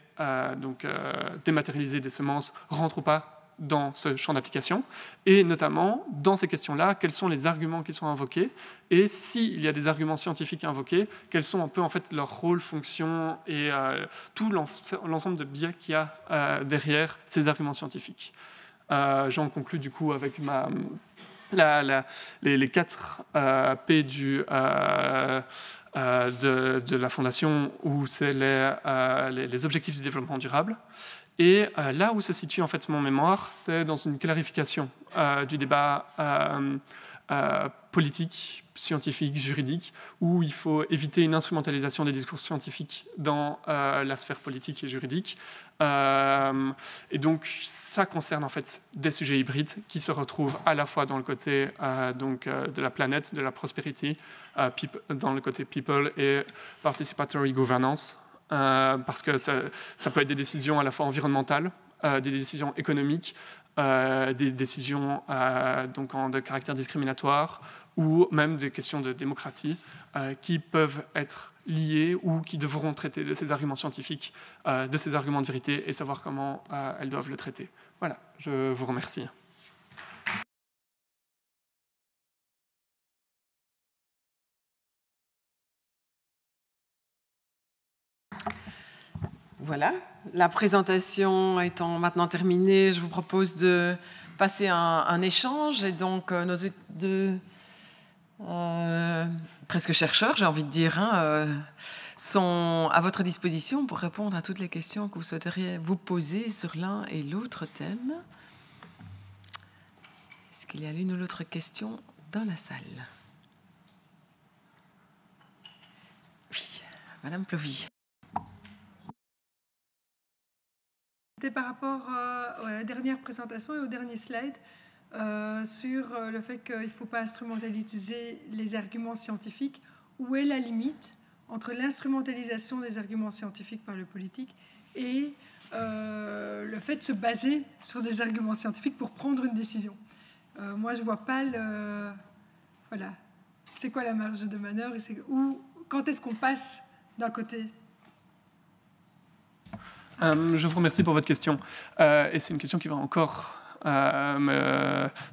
dématérialisées des semences rentrent ou pas dans ce champ d'application, et notamment, dans ces questions-là, quels sont les arguments qui sont invoqués, et s'il y a des arguments scientifiques invoqués, quels sont un peu en fait leur rôle, fonction, et tout l'ensemble de biais qu'il y a derrière ces arguments scientifiques. J'en conclus du coup avec les 4 P de la Fondation, où c'est les objectifs du développement durable. Et là où se situe en fait mon mémoire, c'est dans une clarification du débat politique, scientifique, juridique, où il faut éviter une instrumentalisation des discours scientifiques dans la sphère politique et juridique. Et donc ça concerne en fait des sujets hybrides qui se retrouvent à la fois dans le côté de la planète, de la prospérity, dans le côté people et participatory governance. Parce que ça peut être des décisions à la fois environnementales, des décisions économiques, des décisions de caractère discriminatoire, ou même des questions de démocratie qui peuvent être liées ou qui devront traiter de ces arguments scientifiques, de ces arguments de vérité, et savoir comment elles doivent le traiter. Voilà, je vous remercie. Voilà, la présentation étant maintenant terminée, je vous propose de passer un échange. Et donc, nos deux presque chercheurs, j'ai envie de dire, sont à votre disposition pour répondre à toutes les questions que vous souhaiteriez vous poser sur l'un et l'autre thème. Est-ce qu'il y a l'une ou l'autre question dans la salle? Oui, Madame Plovy. C'était par rapport à la dernière présentation et au dernier slide sur le fait qu'il ne faut pas instrumentaliser les arguments scientifiques. Où est la limite entre l'instrumentalisation des arguments scientifiques par le politique et le fait de se baser sur des arguments scientifiques pour prendre une décision? Moi, je ne vois pas le... Voilà. C'est quoi la marge de manœuvre et quand est-ce qu'on passe d'un côté? Je vous remercie pour votre question. Et c'est une question qui va encore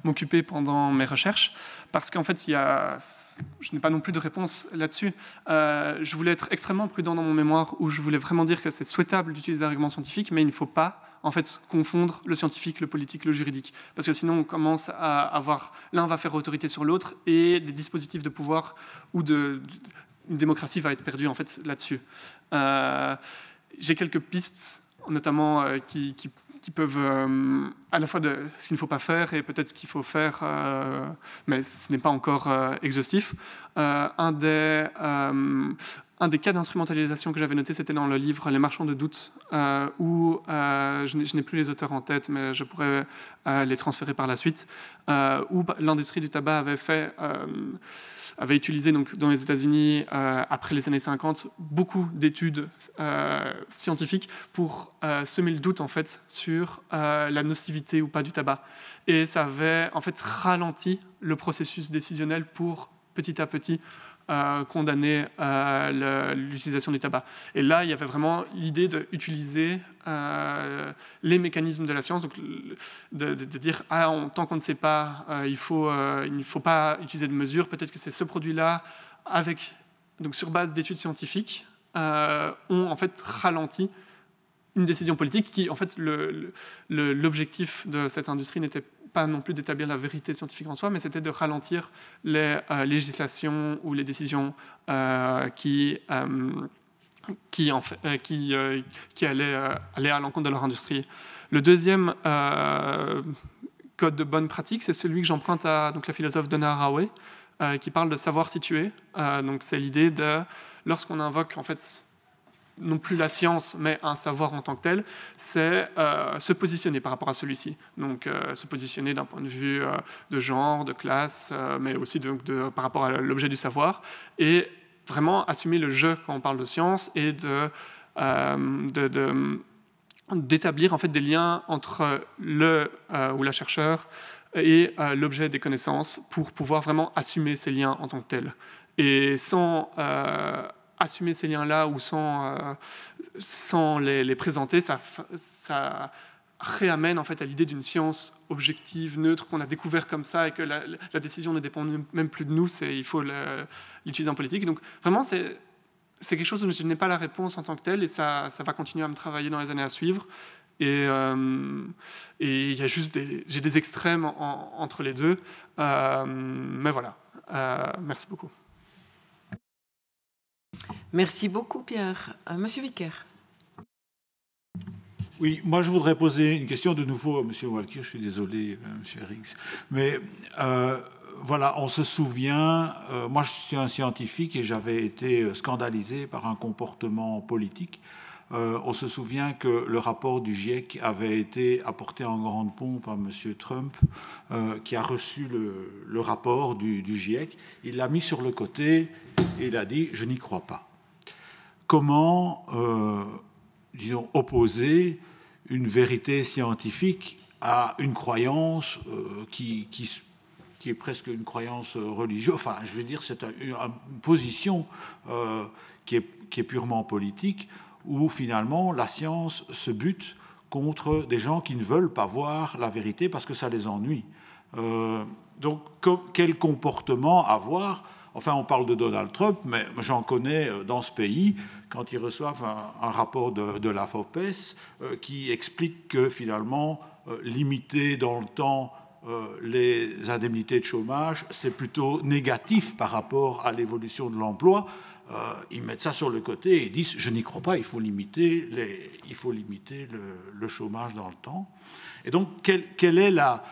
m'occuper pendant mes recherches, parce qu'en fait, je n'ai pas non plus de réponse là-dessus. Je voulais être extrêmement prudent dans mon mémoire, où je voulais vraiment dire que c'est souhaitable d'utiliser des arguments scientifiques, mais il ne faut pas en fait confondre le scientifique, le politique, le juridique, parce que sinon on commence à avoir, l'un va faire autorité sur l'autre, et des dispositifs de pouvoir ou une démocratie va être perdue en fait là-dessus. J'ai quelques pistes, notamment qui peuvent à la fois de ce qu'il ne faut pas faire et peut-être ce qu'il faut faire, mais ce n'est pas encore exhaustif. Un des cas d'instrumentalisation que j'avais noté, c'était dans le livre Les marchands de doute, où je n'ai plus les auteurs en tête, mais je pourrais les transférer par la suite, où l'industrie du tabac avait utilisé donc, dans les États-Unis, après les années 50, beaucoup d'études scientifiques pour semer le doute en fait, sur la nocivité ou pas du tabac. Et ça avait en fait ralenti le processus décisionnel pour petit à petit condamner l'utilisation du tabac. Et là, il y avait vraiment l'idée d'utiliser les mécanismes de la science, donc de dire tant qu'on ne sait pas, il ne faut pas utiliser de mesures. Peut-être que c'est ce produit-là, donc sur base d'études scientifiques, ont en fait ralenti une décision politique qui, en fait, l'objectif de cette industrie n'était pas non plus d'établir la vérité scientifique en soi, mais c'était de ralentir les législations ou les décisions qui allaient aller à l'encontre de leur industrie. Le deuxième code de bonne pratique, c'est celui que j'emprunte à donc, la philosophe Donna Haraway, qui parle de savoir situer. Donc c'est l'idée de, lorsqu'on invoque en fait non plus la science, mais un savoir en tant que tel, c'est se positionner par rapport à celui-ci. Donc se positionner d'un point de vue de genre, de classe, mais aussi par rapport à l'objet du savoir, et vraiment assumer le jeu quand on parle de science et d'établir en fait des liens entre le ou la chercheur et l'objet des connaissances pour pouvoir vraiment assumer ces liens en tant que tels. Et sans assumer ces liens-là ou sans les présenter, ça réamène en fait à l'idée d'une science objective, neutre, qu'on a découvert comme ça et que la décision ne dépend même plus de nous, il faut l'utiliser en politique. Donc vraiment, c'est quelque chose où je n'ai pas la réponse en tant que telle et ça va continuer à me travailler dans les années à suivre. Et il y a juste j'ai des extrêmes entre les deux. Mais voilà. Merci beaucoup. Merci beaucoup, Pierre. Monsieur Vicaire. Oui, moi je voudrais poser une question de nouveau à M. Walker, je suis désolé, M. Riggs. Mais voilà, on se souvient, moi je suis un scientifique et j'avais été scandalisé par un comportement politique. On se souvient que le rapport du GIEC avait été apporté en grande pompe à M. Trump, qui a reçu le rapport du GIEC. Il l'a mis sur le côté et il a dit « je n'y crois pas ». Comment, disons, opposer une vérité scientifique à une croyance qui est presque une croyance religieuse. Enfin, je veux dire, c'est une position qui est purement politique, où finalement la science se bute contre des gens qui ne veulent pas voir la vérité parce que ça les ennuie. Donc, quel comportement avoir ? Enfin, on parle de Donald Trump, mais j'en connais dans ce pays, quand ils reçoivent un rapport de la FOPES qui explique que finalement, limiter dans le temps les indemnités de chômage, c'est plutôt négatif par rapport à l'évolution de l'emploi. Ils mettent ça sur le côté et ils disent « je n'y crois pas, il faut limiter le chômage dans le temps ». Et donc, quelle est la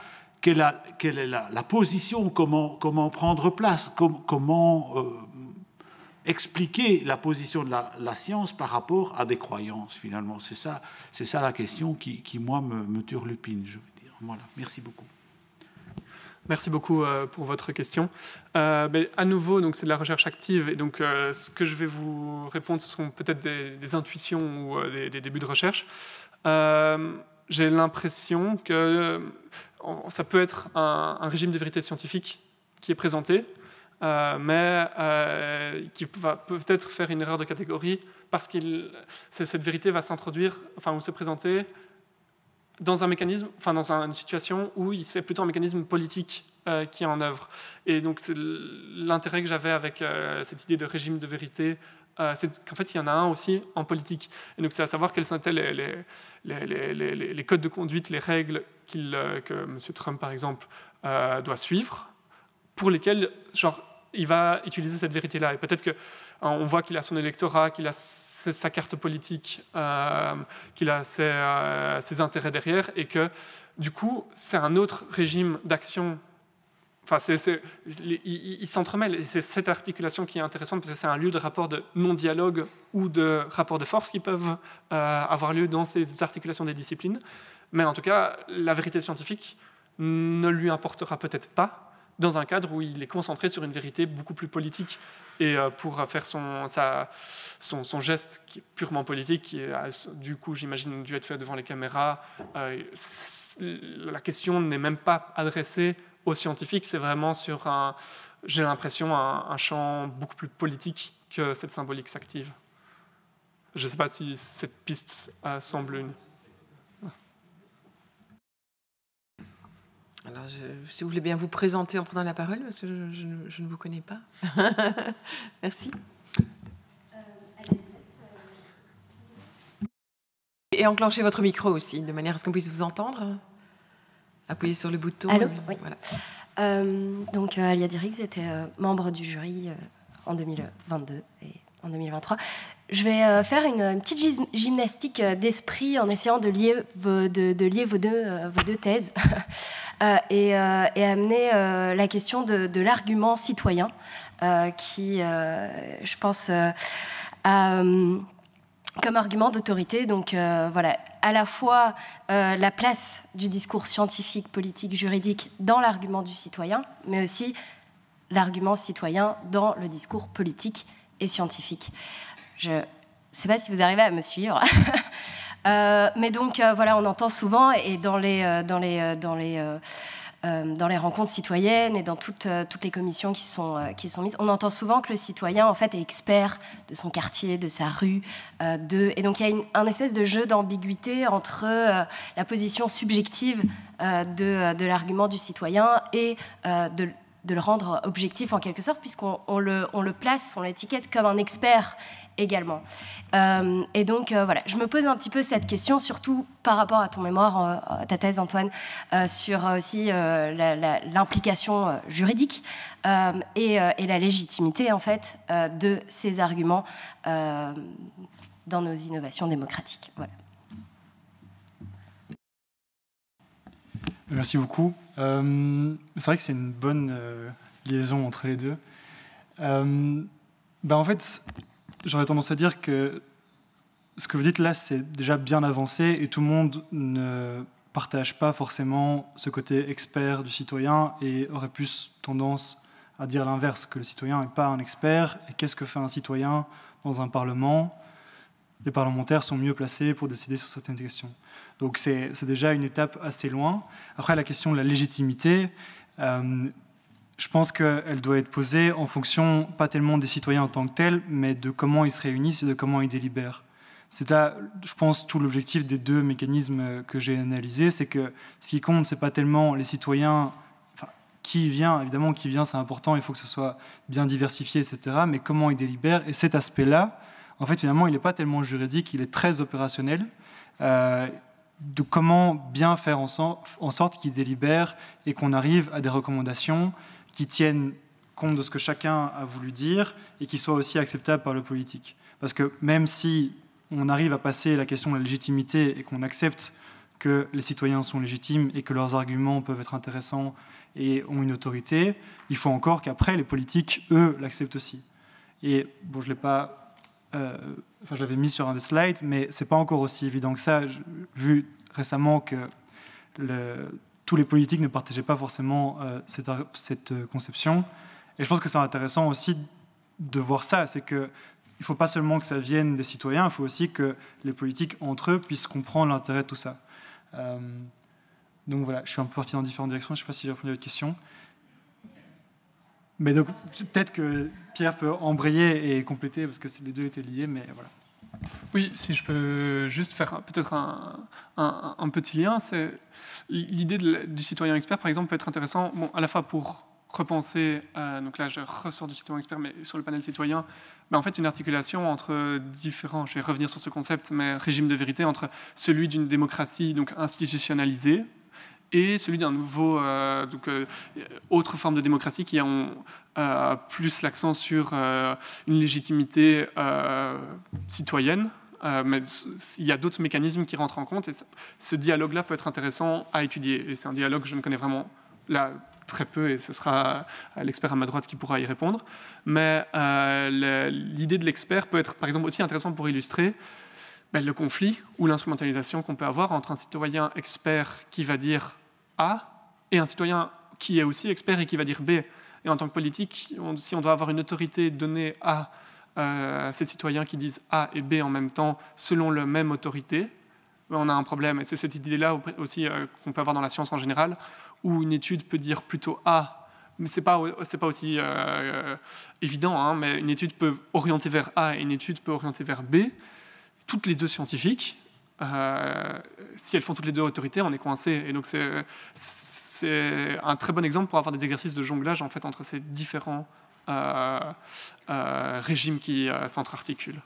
position, comment prendre place, comment expliquer la position de la science par rapport à des croyances, finalement. C'est ça la question qui moi, me turlupine, je veux dire. Voilà, merci beaucoup. Merci beaucoup pour votre question. À nouveau, donc c'est de la recherche active, et donc ce que je vais vous répondre, ce sont peut-être des intuitions ou des débuts de recherche. J'ai l'impression que ça peut être un régime de vérité scientifique qui est présenté, mais qui va peut-être faire une erreur de catégorie parce que cette vérité va s'introduire, enfin, ou se présenter dans un mécanisme, enfin, dans une situation où c'est plutôt un mécanisme politique qui est en œuvre. Et donc, c'est l'intérêt que j'avais avec cette idée de régime de vérité, c'est qu'en fait, il y en a un aussi en politique. Et donc, c'est à savoir quels sont les codes de conduite, les règles que M. Trump, par exemple, doit suivre, pour lesquels, il va utiliser cette vérité-là. Et peut-être qu'on voit qu'il a son électorat, qu'il a sa carte politique, qu'il a ses intérêts derrière, et que, du coup, c'est un autre régime d'action. Enfin, ils s'entremêlent, et c'est cette articulation qui est intéressante, parce que c'est un lieu de rapport de non-dialogue ou de rapport de force qui peuvent avoir lieu dans ces articulations des disciplines. Mais en tout cas, la vérité scientifique ne lui importera peut-être pas dans un cadre où il est concentré sur une vérité beaucoup plus politique. Et pour faire son geste qui est purement politique, qui est, du coup, j'imagine, dû être fait devant les caméras, la question n'est même pas adressée aux scientifiques, c'est vraiment sur j'ai l'impression, un champ beaucoup plus politique que cette symbolique s'active. Je ne sais pas si cette piste semble une... Alors, si vous voulez bien vous présenter en prenant la parole, parce que je ne vous connais pas. Merci. Et enclenchez votre micro aussi, de manière à ce qu'on puisse vous entendre. Appuyez sur le bouton. Allô, oui. Voilà. Donc, Alia Dirix, j'étais membre du jury en 2022 et en 2023. Je vais faire une petite gymnastique d'esprit en essayant de lier vos deux thèses et amener la question de l'argument citoyen qui, je pense, comme argument d'autorité. Donc voilà, à la fois la place du discours scientifique, politique, juridique dans l'argument du citoyen, mais aussi l'argument citoyen dans le discours politique et scientifique. Je ne sais pas si vous arrivez à me suivre. Mais donc, voilà, on entend souvent, et dans les rencontres citoyennes et dans toutes les commissions qui sont mises, on entend souvent que le citoyen, en fait, est expert de son quartier, de sa rue. Et donc, il y a un espèce de jeu d'ambiguïté entre la position subjective de l'argument du citoyen et de le rendre objectif en quelque sorte, puisqu'on le place, on l'étiquette comme un expert également. Et donc, voilà, je me pose un petit peu cette question, surtout par rapport à ton mémoire, à ta thèse, Antoine, sur aussi l'implication juridique et la légitimité, en fait, de ces arguments dans nos innovations démocratiques. Voilà. Merci beaucoup. C'est vrai que c'est une bonne liaison entre les deux. En fait, j'aurais tendance à dire que ce que vous dites là, c'est déjà bien avancé et tout le monde ne partage pas forcément ce côté expert du citoyen et aurait plus tendance à dire l'inverse, que le citoyen n'est pas un expert. Et qu'est-ce que fait un citoyen dans un parlement ? Les parlementaires sont mieux placés pour décider sur certaines questions. Donc c'est déjà une étape assez loin. Après, la question de la légitimité, je pense qu'elle doit être posée en fonction, pas tellement des citoyens en tant que tels, mais de comment ils se réunissent et de comment ils délibèrent. C'est là, je pense, tout l'objectif des deux mécanismes que j'ai analysés, c'est que ce qui compte, c'est pas tellement les citoyens, enfin, qui vient, évidemment, qui vient, c'est important, il faut que ce soit bien diversifié, etc., mais comment ils délibèrent. Et cet aspect-là, en fait, finalement, il n'est pas tellement juridique, il est très opérationnel, de comment bien faire en sorte qu'ils délibèrent et qu'on arrive à des recommandations qui tiennent compte de ce que chacun a voulu dire et qui soient aussi acceptables par le politique. Parce que même si on arrive à passer la question de la légitimité et qu'on accepte que les citoyens sont légitimes et que leurs arguments peuvent être intéressants et ont une autorité, il faut encore qu'après, les politiques, eux, l'acceptent aussi. Et bon, je l'ai pas... je l'avais mis sur un des slides, mais c'est pas encore aussi évident que ça. J'ai vu récemment que tous les politiques ne partageaient pas forcément cette conception. Et je pense que c'est intéressant aussi de voir ça. C'est qu'il ne faut pas seulement que ça vienne des citoyens, il faut aussi que les politiques, entre eux, puissent comprendre l'intérêt de tout ça. Donc voilà, je suis un peu parti dans différentes directions. Je ne sais pas si j'ai répondu à votre question. Mais donc, peut-être que Pierre peut embrayer et compléter, parce que les deux étaient liés, mais voilà. Oui, si je peux juste faire peut-être un petit lien, c'est l'idée du citoyen expert, par exemple, peut être intéressant, bon, à la fois pour repenser, donc là je ressors du citoyen expert, mais sur le panel citoyen, mais en fait une articulation entre différents, je vais revenir sur ce concept, mais régime de vérité, entre celui d'une démocratie donc institutionnalisée, et celui d'un nouveau, autre forme de démocratie qui ont plus l'accent sur une légitimité citoyenne. Mais il y a d'autres mécanismes qui rentrent en compte et ce dialogue-là peut être intéressant à étudier. Et c'est un dialogue que je ne connais vraiment là très peu et ce sera l'expert à ma droite qui pourra y répondre. Mais l'idée de l'expert peut être par exemple aussi intéressante pour illustrer le conflit ou l'instrumentalisation qu'on peut avoir entre un citoyen expert qui va dire A et un citoyen qui est aussi expert et qui va dire B. Et en tant que politique, si on doit avoir une autorité donnée à ces citoyens qui disent A et B en même temps, selon la même autorité, on a un problème. Et c'est cette idée-là aussi qu'on peut avoir dans la science en général, où une étude peut dire plutôt A, mais c'est pas aussi évident, hein, mais une étude peut orienter vers A et une étude peut orienter vers B. Toutes les deux scientifiques, si elles font toutes les deux autorités, on est coincé. Et donc c'est un très bon exemple pour avoir des exercices de jonglage en fait, entre ces différents régimes qui s'entre-articulent.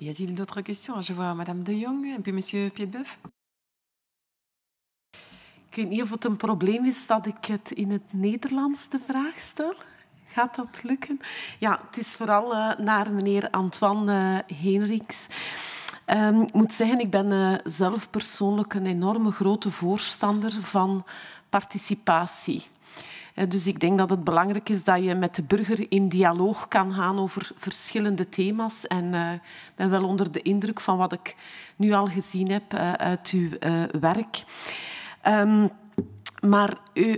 Y a-t-il d'autres questions? Je vois Madame de Jong en puis Monsieur Pietbeuf. Ik weet niet of het een probleem is dat ik het in het Nederlands de vraag stel. Gaat dat lukken? Ja, het is vooral naar meneer Antoine Heenrichs. Ik moet zeggen, ik ben zelf persoonlijk een enorme grote voorstander van participatie. Dus ik denk dat het belangrijk is dat je met de burger in dialoog kan gaan over verschillende thema's. En ik ben wel onder de indruk van wat ik nu al gezien heb uit uw werk. Maar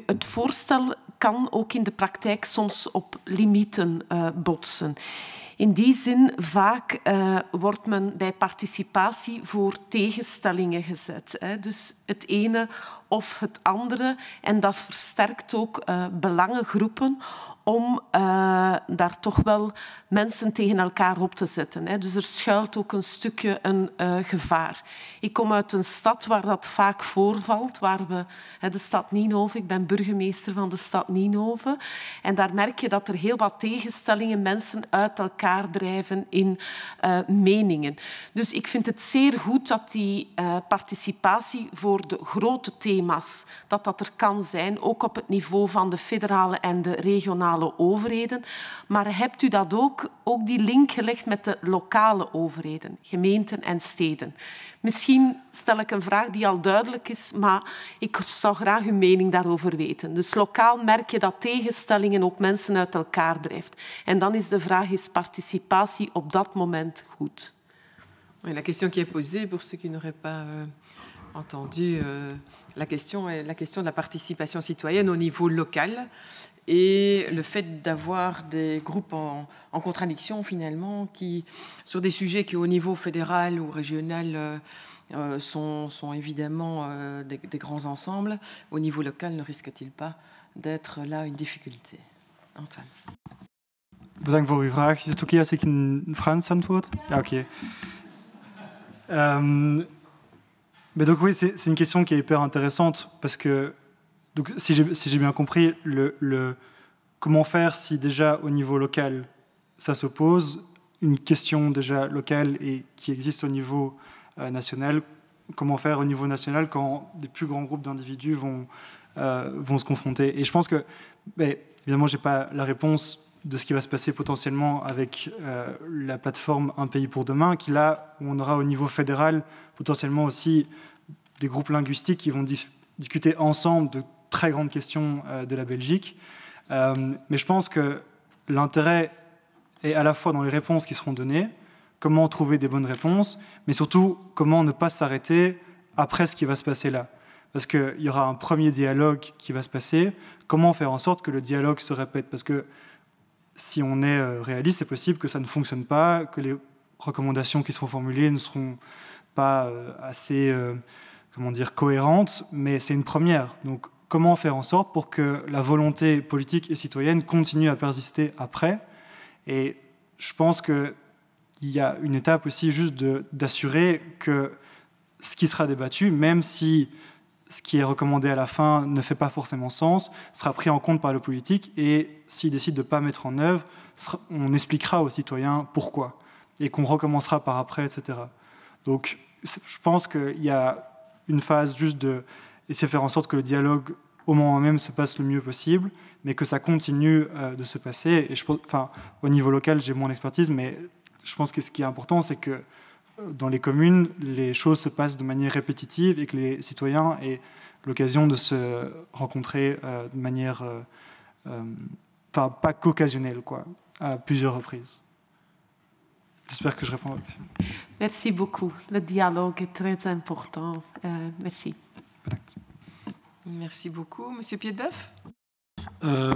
het voorstel kan ook in de praktijk soms op limieten botsen. In die zin, vaak wordt men bij participatie voor tegenstellingen gezet. Dus het ene of het andere. En dat versterkt ook belangengroepen om daar toch wel mensen tegen elkaar op te zetten. Dus er schuilt ook een stukje een gevaar. Ik kom uit een stad waar dat vaak voorvalt, waar we, de stad Nienhoven, ik ben burgemeester van de stad Nienhoven, en daar merk je dat er heel wat tegenstellingen mensen uit elkaar drijven in meningen. Dus ik vind het zeer goed dat die participatie voor de grote thema's, dat er kan zijn, ook op het niveau van de federale en de regionale overheden. Maar hebt u dat ook die link gelegd met de lokale overheden, gemeenten en steden? Misschien stel ik een vraag die al duidelijk is, maar ik zou graag uw mening daarover weten. Dus lokaal merk je dat tegenstellingen ook mensen uit elkaar drijft. En dan is de vraag, is participatie op dat moment goed? La question qui est posée, pour ceux qui n'auraient pas entendu, la question est la question de la participation citoyenne au niveau local. Et le fait d'avoir des groupes en contradiction, finalement, qui, sur des sujets qui, au niveau fédéral ou régional, sont évidemment des grands ensembles, au niveau local, ne risque-t-il pas d'être là une difficulté? Antoine. Bedankt voor uw vraag. Is het oké als ik in Frans antwoord? Ja, oké. Mais donc oui, c'est une question qui est hyper intéressante parce que, donc, si j'ai bien compris, comment faire si déjà au niveau local ça s'oppose, une question déjà locale et qui existe au niveau national, comment faire au niveau national quand des plus grands groupes d'individus vont se confronter. Et je pense que, évidemment, je n'ai pas la réponse de ce qui va se passer potentiellement avec la plateforme Un pays pour demain, qui là, où on aura au niveau fédéral potentiellement aussi des groupes linguistiques qui vont discuter ensemble de très grandes questions de la Belgique. Mais je pense que l'intérêt est à la fois dans les réponses qui seront données, comment trouver des bonnes réponses, mais surtout comment ne pas s'arrêter après ce qui va se passer là. Parce qu'il y aura un premier dialogue qui va se passer, comment faire en sorte que le dialogue se répète? Parce que si on est réaliste, c'est possible que ça ne fonctionne pas, que les recommandations qui seront formulées ne seront pas assez cohérentes, mais c'est une première. Donc comment faire en sorte pour que la volonté politique et citoyenne continue à persister après? Et je pense qu'il y a une étape aussi juste d'assurer que ce qui sera débattu, même si ce qui est recommandé à la fin ne fait pas forcément sens, sera pris en compte par le politique, et s'il décide de ne pas mettre en œuvre, on expliquera aux citoyens pourquoi, et qu'on recommencera par après, etc. Donc je pense qu'il y a une phase juste d'essayer de faire en sorte que le dialogue au moment même se passe le mieux possible, mais que ça continue de se passer. Et au niveau local, j'ai moins d'expertise, mais je pense que ce qui est important, c'est que dans les communes, les choses se passent de manière répétitive et que les citoyens aient l'occasion de se rencontrer de manière pas qu'occasionnelle, à plusieurs reprises. J'espère que je réponds à la question. Merci beaucoup. Le dialogue est très important. Merci. Merci beaucoup. Monsieur Piedboeuf?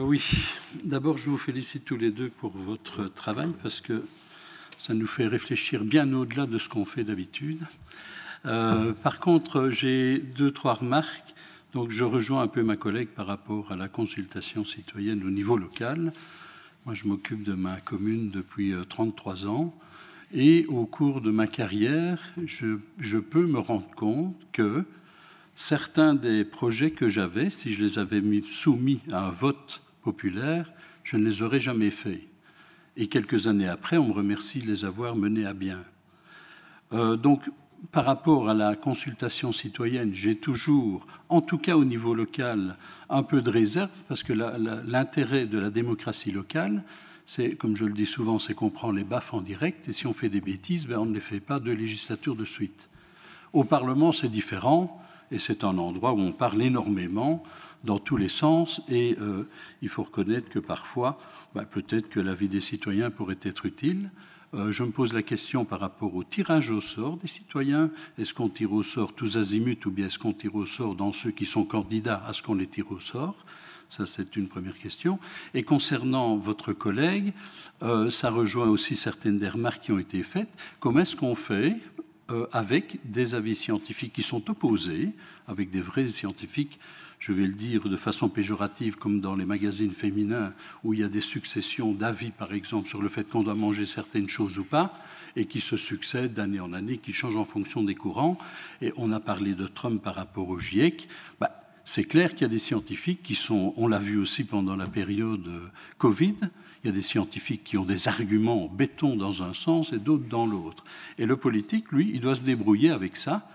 Oui. D'abord, je vous félicite tous les deux pour votre travail parce que ça nous fait réfléchir bien au-delà de ce qu'on fait d'habitude. Par contre, j'ai 2-3 remarques. Donc, je rejoins un peu ma collègue par rapport à la consultation citoyenne au niveau local. Moi, je m'occupe de ma commune depuis 33 ans. Et au cours de ma carrière, je peux me rendre compte que certains des projets que j'avais, si je les avais soumis à un vote populaire, je ne les aurais jamais faits. Et quelques années après, on me remercie de les avoir menés à bien. Donc, par rapport à la consultation citoyenne, j'ai toujours, en tout cas au niveau local, un peu de réserve, parce que l'intérêt de la démocratie locale, c'est, comme je le dis souvent, c'est qu'on prend les baffes en direct, et si on fait des bêtises, on ne les fait pas 2 législatures de suite. Au Parlement, c'est différent, et c'est un endroit où on parle énormément, dans tous les sens, et il faut reconnaître que parfois, peut-être que l'avis des citoyens pourrait être utile. Je me pose la question par rapport au tirage au sort des citoyens. Est-ce qu'on tire au sort tous azimuts, ou bien est-ce qu'on tire au sort dans ceux qui sont candidats à ce qu'on les tire au sort? Ça, c'est une première question. Et concernant votre collègue, ça rejoint aussi certaines des remarques qui ont été faites. Comment est-ce qu'on fait avec des avis scientifiques qui sont opposés, avec des vrais scientifiques, je vais le dire de façon péjorative, comme dans les magazines féminins, où il y a des successions d'avis, par exemple, sur le fait qu'on doit manger certaines choses ou pas, et qui se succèdent d'année en année, qui changent en fonction des courants. Et on a parlé de Trump par rapport au GIEC. C'est clair qu'il y a des scientifiques qui sont, on l'a vu aussi pendant la période Covid, il y a des scientifiques qui ont des arguments béton dans un sens et d'autres dans l'autre. Et le politique, lui, il doit se débrouiller avec ça.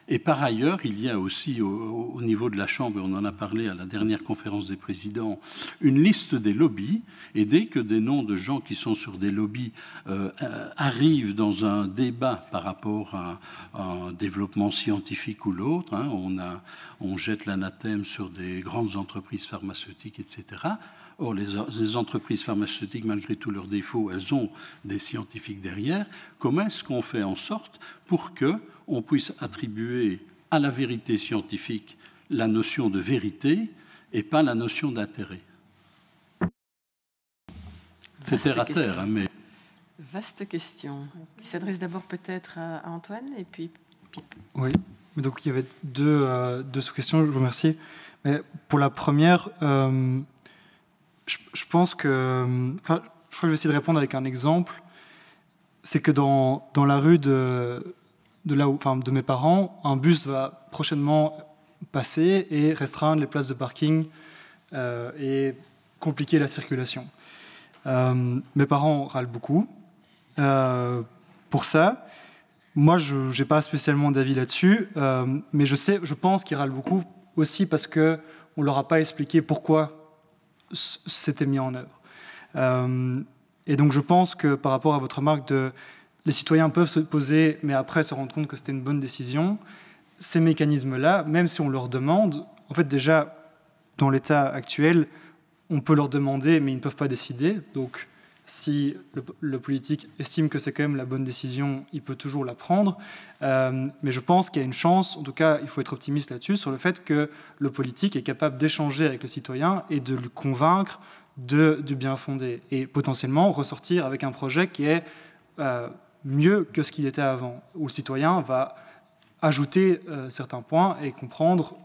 Et par ailleurs, il y a aussi au niveau de la Chambre, et on en a parlé à la dernière conférence des présidents, une liste des lobbies. Et dès que des noms de gens qui sont sur des lobbies arrivent dans un débat par rapport à un développement scientifique ou l'autre, hein, on jette l'anathème sur des grandes entreprises pharmaceutiques, etc. Or, les entreprises pharmaceutiques, malgré tous leurs défauts, elles ont des scientifiques derrière. Comment est-ce qu'on fait en sorte pour qu'on puisse attribuer à la vérité scientifique la notion de vérité et pas la notion d'intérêt? C'est terre à terre, hein, mais... Vaste question, qui s'adresse d'abord peut-être à Antoine et puis Pipe. Oui, donc il y avait deux sous-questions, je vous remercie. Mais pour la première... je pense que... Enfin, je crois que je vais essayer de répondre avec un exemple. C'est que dans la rue de mes parents, un bus va prochainement passer et restreindre les places de parking et compliquer la circulation. Mes parents râlent beaucoup pour ça. Moi, je n'ai pas spécialement d'avis là-dessus, mais je pense qu'ils râlent beaucoup aussi parce qu'on ne leur a pas expliqué pourquoi c'était mis en œuvre. Et donc je pense que par rapport à votre remarque les citoyens peuvent se poser, mais après se rendre compte que c'était une bonne décision, ces mécanismes-là, même si on leur demande, en fait déjà, dans l'état actuel, on peut leur demander, mais ils ne peuvent pas décider. Donc si le politique estime que c'est quand même la bonne décision, il peut toujours la prendre. Mais je pense qu'il y a une chance, en tout cas, il faut être optimiste là-dessus, sur le fait que le politique est capable d'échanger avec le citoyen et de le convaincre du bien fondé. Et potentiellement ressortir avec un projet qui est mieux que ce qu'il était avant, où le citoyen va ajouter certains points et comprendre,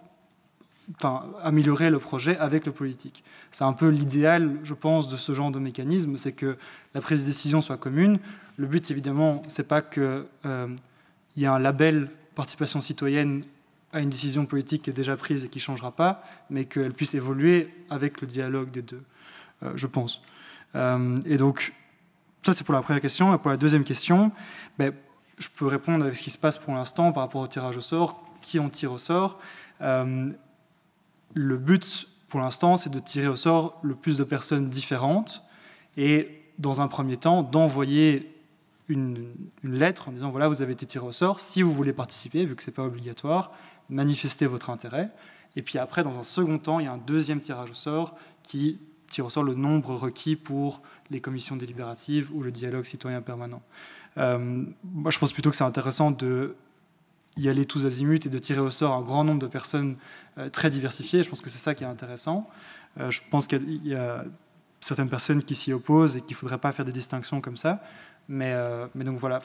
améliorer le projet avec le politique. C'est un peu l'idéal, je pense, de ce genre de mécanisme, c'est que la prise de décision soit commune. Le but, évidemment, c'est pas qu'il y ait un label participation citoyenne à une décision politique qui est déjà prise et qui ne changera pas, mais qu'elle puisse évoluer avec le dialogue des deux, je pense. Et donc, ça, c'est pour la première question. Et pour la deuxième question, je peux répondre avec ce qui se passe pour l'instant par rapport au tirage au sort. Qui on tire au sort? Le but, pour l'instant, c'est de tirer au sort le plus de personnes différentes et, dans un premier temps, d'envoyer une lettre en disant « Voilà, vous avez été tiré au sort. Si vous voulez participer, vu que ce n'est pas obligatoire, manifestez votre intérêt. » Et puis après, dans un second temps, il y a un deuxième tirage au sort qui tire au sort le nombre requis pour les commissions délibératives ou le dialogue citoyen permanent. Moi, je pense plutôt que c'est intéressant de y aller tous azimuts et de tirer au sort un grand nombre de personnes très diversifiées. Je pense que c'est ça qui est intéressant. Je pense qu'il y a certaines personnes qui s'y opposent et qu'il ne faudrait pas faire des distinctions comme ça. Mais donc voilà,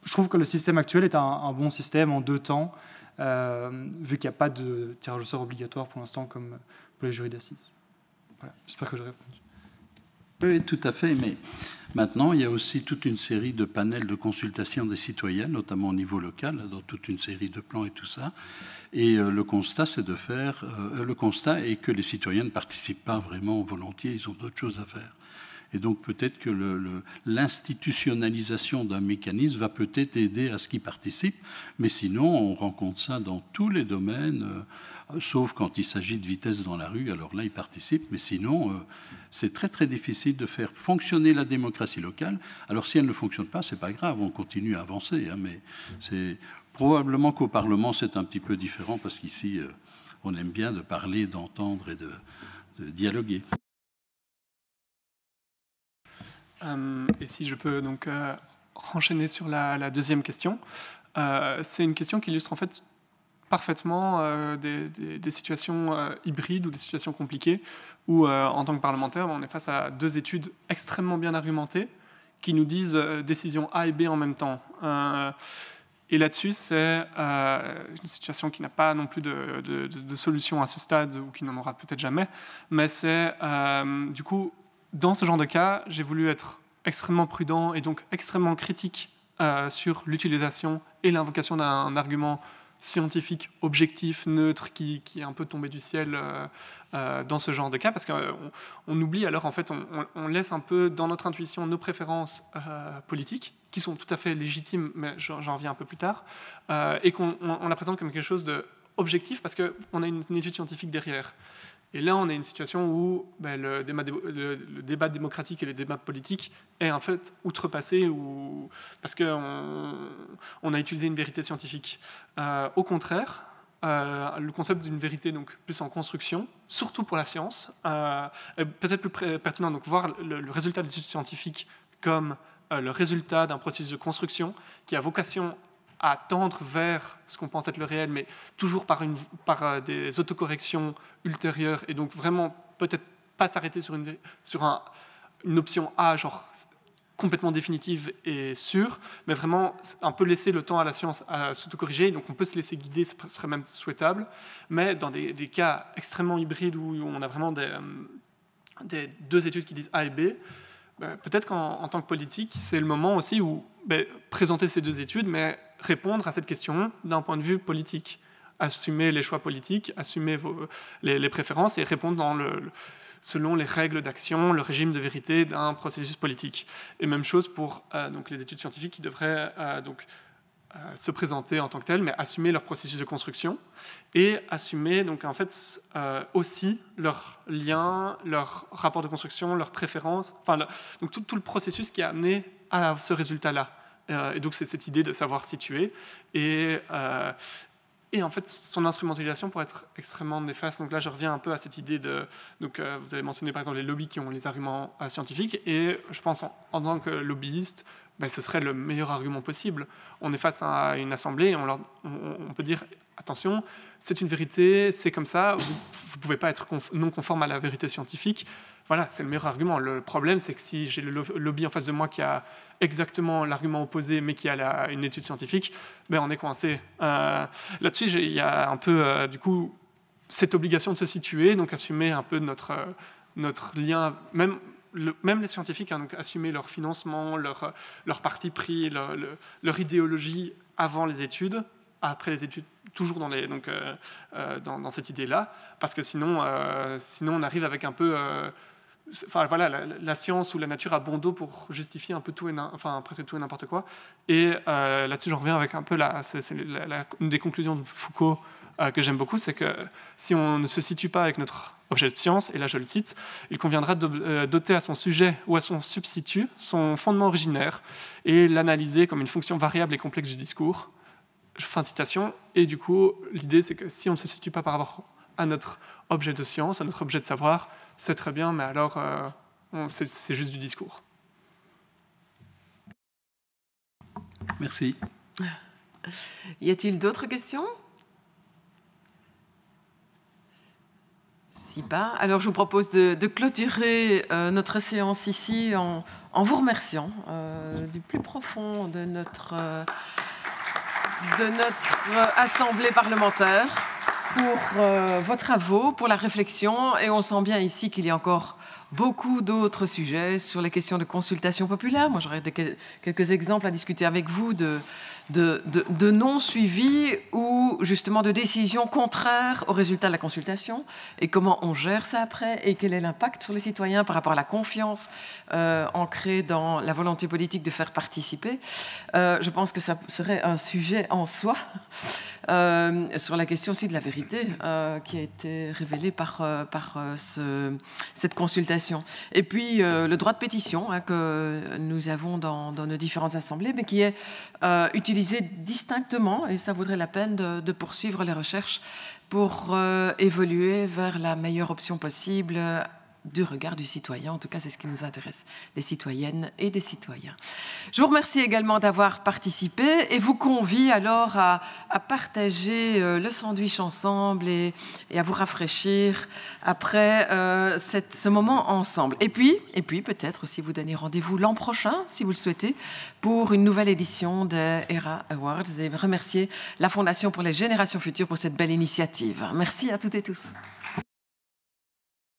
je trouve que le système actuel est un bon système en deux temps, vu qu'il n'y a pas de tirage au sort obligatoire pour l'instant comme pour les jurys d'assises. Voilà, j'espère que j'ai répondu. Oui, tout à fait, mais maintenant, il y a aussi toute une série de panels de consultation des citoyens, notamment au niveau local, dans toute une série de plans et tout ça. Et le constat est que les citoyens ne participent pas vraiment volontiers, ils ont d'autres choses à faire. Et donc peut-être que l'institutionnalisation d'un mécanisme va peut-être aider à ce qu'ils participent, mais sinon on rencontre ça dans tous les domaines, sauf quand il s'agit de vitesse dans la rue, alors là ils participent, mais sinon c'est très très difficile de faire fonctionner la démocratie locale. Alors si elle ne fonctionne pas, c'est pas grave, on continue à avancer, hein, mais c'est probablement qu'au Parlement c'est un petit peu différent, parce qu'ici on aime bien de parler, d'entendre et de dialoguer. Et si je peux donc renchaîner sur la deuxième question, c'est une question qui illustre en fait parfaitement des situations hybrides ou des situations compliquées où, en tant que parlementaire, on est face à deux études extrêmement bien argumentées qui nous disent décision A et B en même temps. Et là-dessus, c'est une situation qui n'a pas non plus de solution à ce stade ou qui n'en aura peut-être jamais. Mais c'est, du coup, dans ce genre de cas, j'ai voulu être extrêmement prudent et donc extrêmement critique sur l'utilisation et l'invocation d'un argument scientifique, objectif, neutre, qui est un peu tombé du ciel dans ce genre de cas, parce qu'on oublie alors, en fait, on laisse un peu dans notre intuition nos préférences politiques, qui sont tout à fait légitimes, mais j'en reviens un peu plus tard, et qu'on la présente comme quelque chose d'objectif, parce qu'on a une étude scientifique derrière. Et là, on a une situation où le débat démocratique et le débat politique est en fait outrepassé parce qu'on a utilisé une vérité scientifique. Au contraire, le concept d'une vérité donc plus en construction, surtout pour la science, est peut-être plus pertinent. Donc voir le résultat de l'étude scientifique comme le résultat d'un processus de construction qui a vocation à tendre vers ce qu'on pense être le réel, mais toujours par des autocorrections ultérieures, et donc vraiment peut-être pas s'arrêter sur une option A, genre complètement définitive et sûre, mais vraiment un peu laisser le temps à la science à s'autocorriger, donc on peut se laisser guider, ce serait même souhaitable, mais dans des cas extrêmement hybrides où on a vraiment des deux études qui disent A et B, peut-être qu'en tant que politique, c'est le moment aussi où présenter ces deux études, mais répondre à cette question d'un point de vue politique. Assumer les choix politiques, assumer les préférences et répondre selon les règles d'action, le régime de vérité d'un processus politique. Et même chose pour donc les études scientifiques qui devraient se présenter en tant que telles, mais assumer leur processus de construction et assumer donc, en fait, aussi leurs liens, leur rapport de construction, leurs préférences, donc tout le processus qui a amené à ce résultat-là. Et donc c'est cette idée de savoir situer et en fait, son instrumentalisation pourrait être extrêmement néfaste. Donc là, je reviens un peu à cette idée donc, vous avez mentionné par exemple les lobbies qui ont les arguments scientifiques, et je pense en tant que lobbyiste, ce serait le meilleur argument possible. On est face à une assemblée et on peut dire attention, c'est une vérité, c'est comme ça, vous ne pouvez pas être non conforme à la vérité scientifique. Voilà, c'est le meilleur argument. Le problème, c'est que si j'ai le lobby en face de moi qui a exactement l'argument opposé, mais qui a une étude scientifique, on est coincé. Là-dessus, il y a un peu, du coup, cette obligation de se situer, donc assumer un peu notre lien, même les scientifiques, donc assumer leur financement, leur parti pris, leur idéologie avant les études, après les études, toujours dans cette idée-là, parce que sinon on arrive avec un peu... la science ou la nature a bon dos pour justifier un peu tout presque tout et n'importe quoi. Et là-dessus, j'en reviens avec un peu une des conclusions de Foucault que j'aime beaucoup, c'est que si on ne se situe pas avec notre objet de science, et là je le cite, il conviendra de doter à son sujet ou à son substitut son fondement originaire et l'analyser comme une fonction variable et complexe du discours. Fin de citation. Et du coup, l'idée, c'est que si on ne se situe pas par rapport à notre objet de science, à notre objet de savoir, c'est très bien, mais alors c'est juste du discours. Merci. Y a-t-il d'autres questions? Si pas, alors je vous propose de clôturer notre séance ici en vous remerciant du plus profond de notre assemblée parlementaire pour vos travaux, pour la réflexion, et on sent bien ici qu'il y a encore beaucoup d'autres sujets sur les questions de consultation populaire. Moi, j'aurais quelques exemples à discuter avec vous de non-suivi ou justement de décisions contraires au résultat de la consultation, et comment on gère ça après, et quel est l'impact sur les citoyens par rapport à la confiance ancrée dans la volonté politique de faire participer. Je pense que ça serait un sujet en soi. Sur la question aussi de la vérité qui a été révélée par cette consultation. Et puis le droit de pétition que nous avons dans nos différentes assemblées, mais qui est utilisé distinctement, et ça vaudrait la peine de poursuivre les recherches pour évoluer vers la meilleure option possible du regard du citoyen. En tout cas, c'est ce qui nous intéresse, des citoyennes et des citoyens. Je vous remercie également d'avoir participé et vous convie alors à partager le sandwich ensemble et à vous rafraîchir après ce moment ensemble. Et puis peut-être aussi vous donner rendez-vous l'an prochain, si vous le souhaitez, pour une nouvelle édition des ERA Awards et remercier la Fondation pour les générations futures pour cette belle initiative. Merci à toutes et tous.